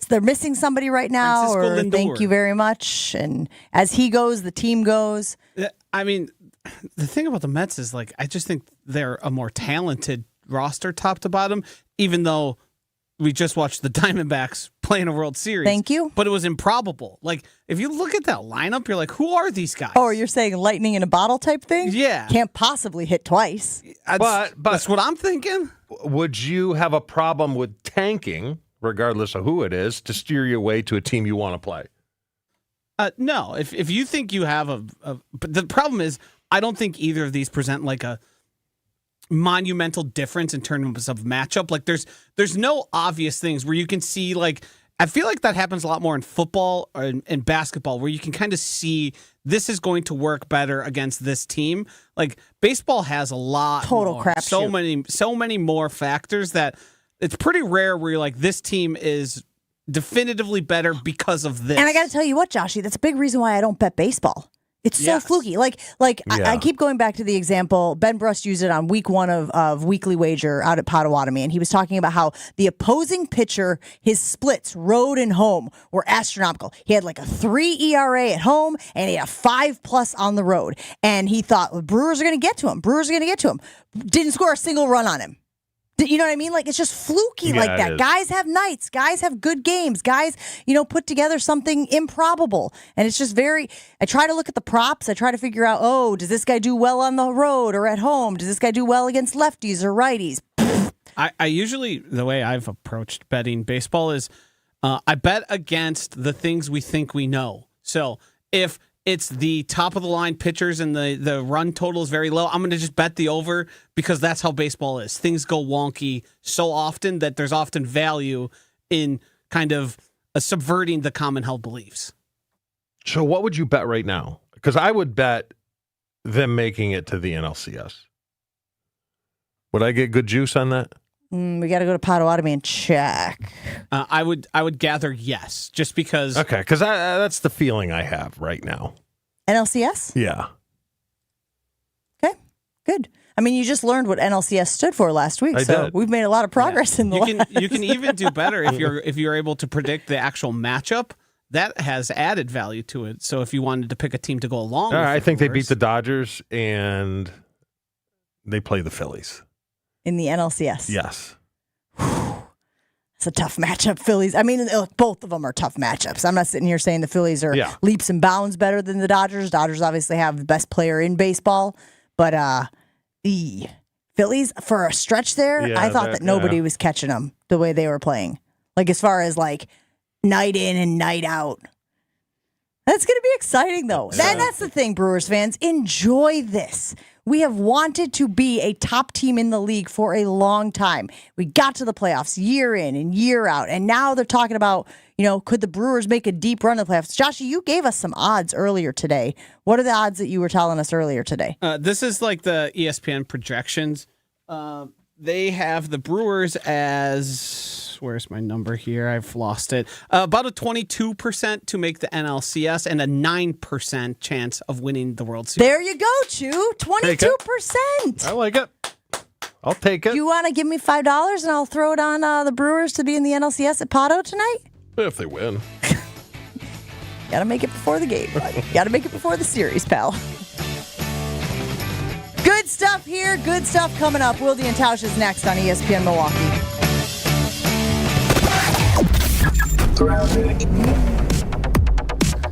they're missing somebody right now? Francisco Or Lindor. thank you very much. And as he goes, the team goes. I mean, the thing about the Mets is, I just think they're a more talented roster top to bottom, even though we just watched the Diamondbacks play in a World Series. Thank you. But it was improbable. If you look at that lineup, you're like, who are these guys? Oh, you're saying lightning in a bottle type thing? Yeah. Can't possibly hit twice. But that's what I'm thinking. Would you have a problem with tanking, regardless of who it is, to steer your way to a team you want to play? No. If you think you have but the problem is, I don't think either of these present a monumental difference in terms of matchup. There's no obvious things where you can see, I feel like that happens a lot more in football or in basketball, where you can kind of see this is going to work better against this team. Baseball has a lot so many more factors that it's pretty rare where you're like, this team is definitively better because of this. And I got to tell you what, Joshy, that's a big reason why I don't bet baseball. It's so fluky. I keep going back to the example. Ben Brust used it on week 1 of Weekly Wager out at Potawatomi, and he was talking about how the opposing pitcher, his splits, road and home, were astronomical. He had a 3 ERA at home, and he had a 5+ on the road. And he thought, well, Brewers are going to get to him. Didn't score a single run on him. You know what I mean? It's just fluky like that. Guys have nights. Guys have good games. Guys, put together something improbable. And it's just I try to look at the props. I try to figure out, does this guy do well on the road or at home? Does this guy do well against lefties or righties? I usually, the way I've approached betting baseball is I bet against the things we think we know. So if it's the top of the line pitchers and the run total is very low, I'm going to just bet the over because that's how baseball is. Things go wonky so often that there's often value in kind of subverting the common held beliefs. So what would you bet right now? Because I would bet them making it to the NLCS. Would I get good juice on that? We got to go to Potawatomi and check. I would gather yes, just because. Okay, because that's the feeling I have right now. NLCS? Yeah. Okay, good. I mean, you just learned what NLCS stood for last week, so we've made a lot of progress in the last. You can even do better if you're able to predict the actual matchup. That has added value to it. So if you wanted to pick a team to go along with I think they beat the Dodgers and they play the Phillies. In the NLCS? Yes. It's a tough matchup, Phillies. I mean, both of them are tough matchups. I'm not sitting here saying the Phillies are leaps and bounds better than the Dodgers. Dodgers obviously have the best player in baseball. But the Phillies, for a stretch there, I thought that nobody was catching them the way they were playing. As far as night in and night out. That's going to be exciting, though. That's the thing, Brewers fans. Enjoy this. We have wanted to be a top team in the league for a long time. We got to the playoffs year in and year out, and now they're talking about, could the Brewers make a deep run of the playoffs? Joshy, you gave us some odds earlier today. What are the odds that you were telling us earlier today? This is the ESPN projections. They have the Brewers as, where's my number here? I've lost it. About a 22% to make the NLCS and a 9% chance of winning the World Series. There you go, Chew. 22%. I like it. I'll take it. You want to give me $5 and I'll throw it on the Brewers to be in the NLCS at Pato tonight? If they win. Got to make it before the game, buddy. Got to make it before the series, pal. Good stuff here. Good stuff coming up. Wilde and Tausch is next on ESPN Milwaukee.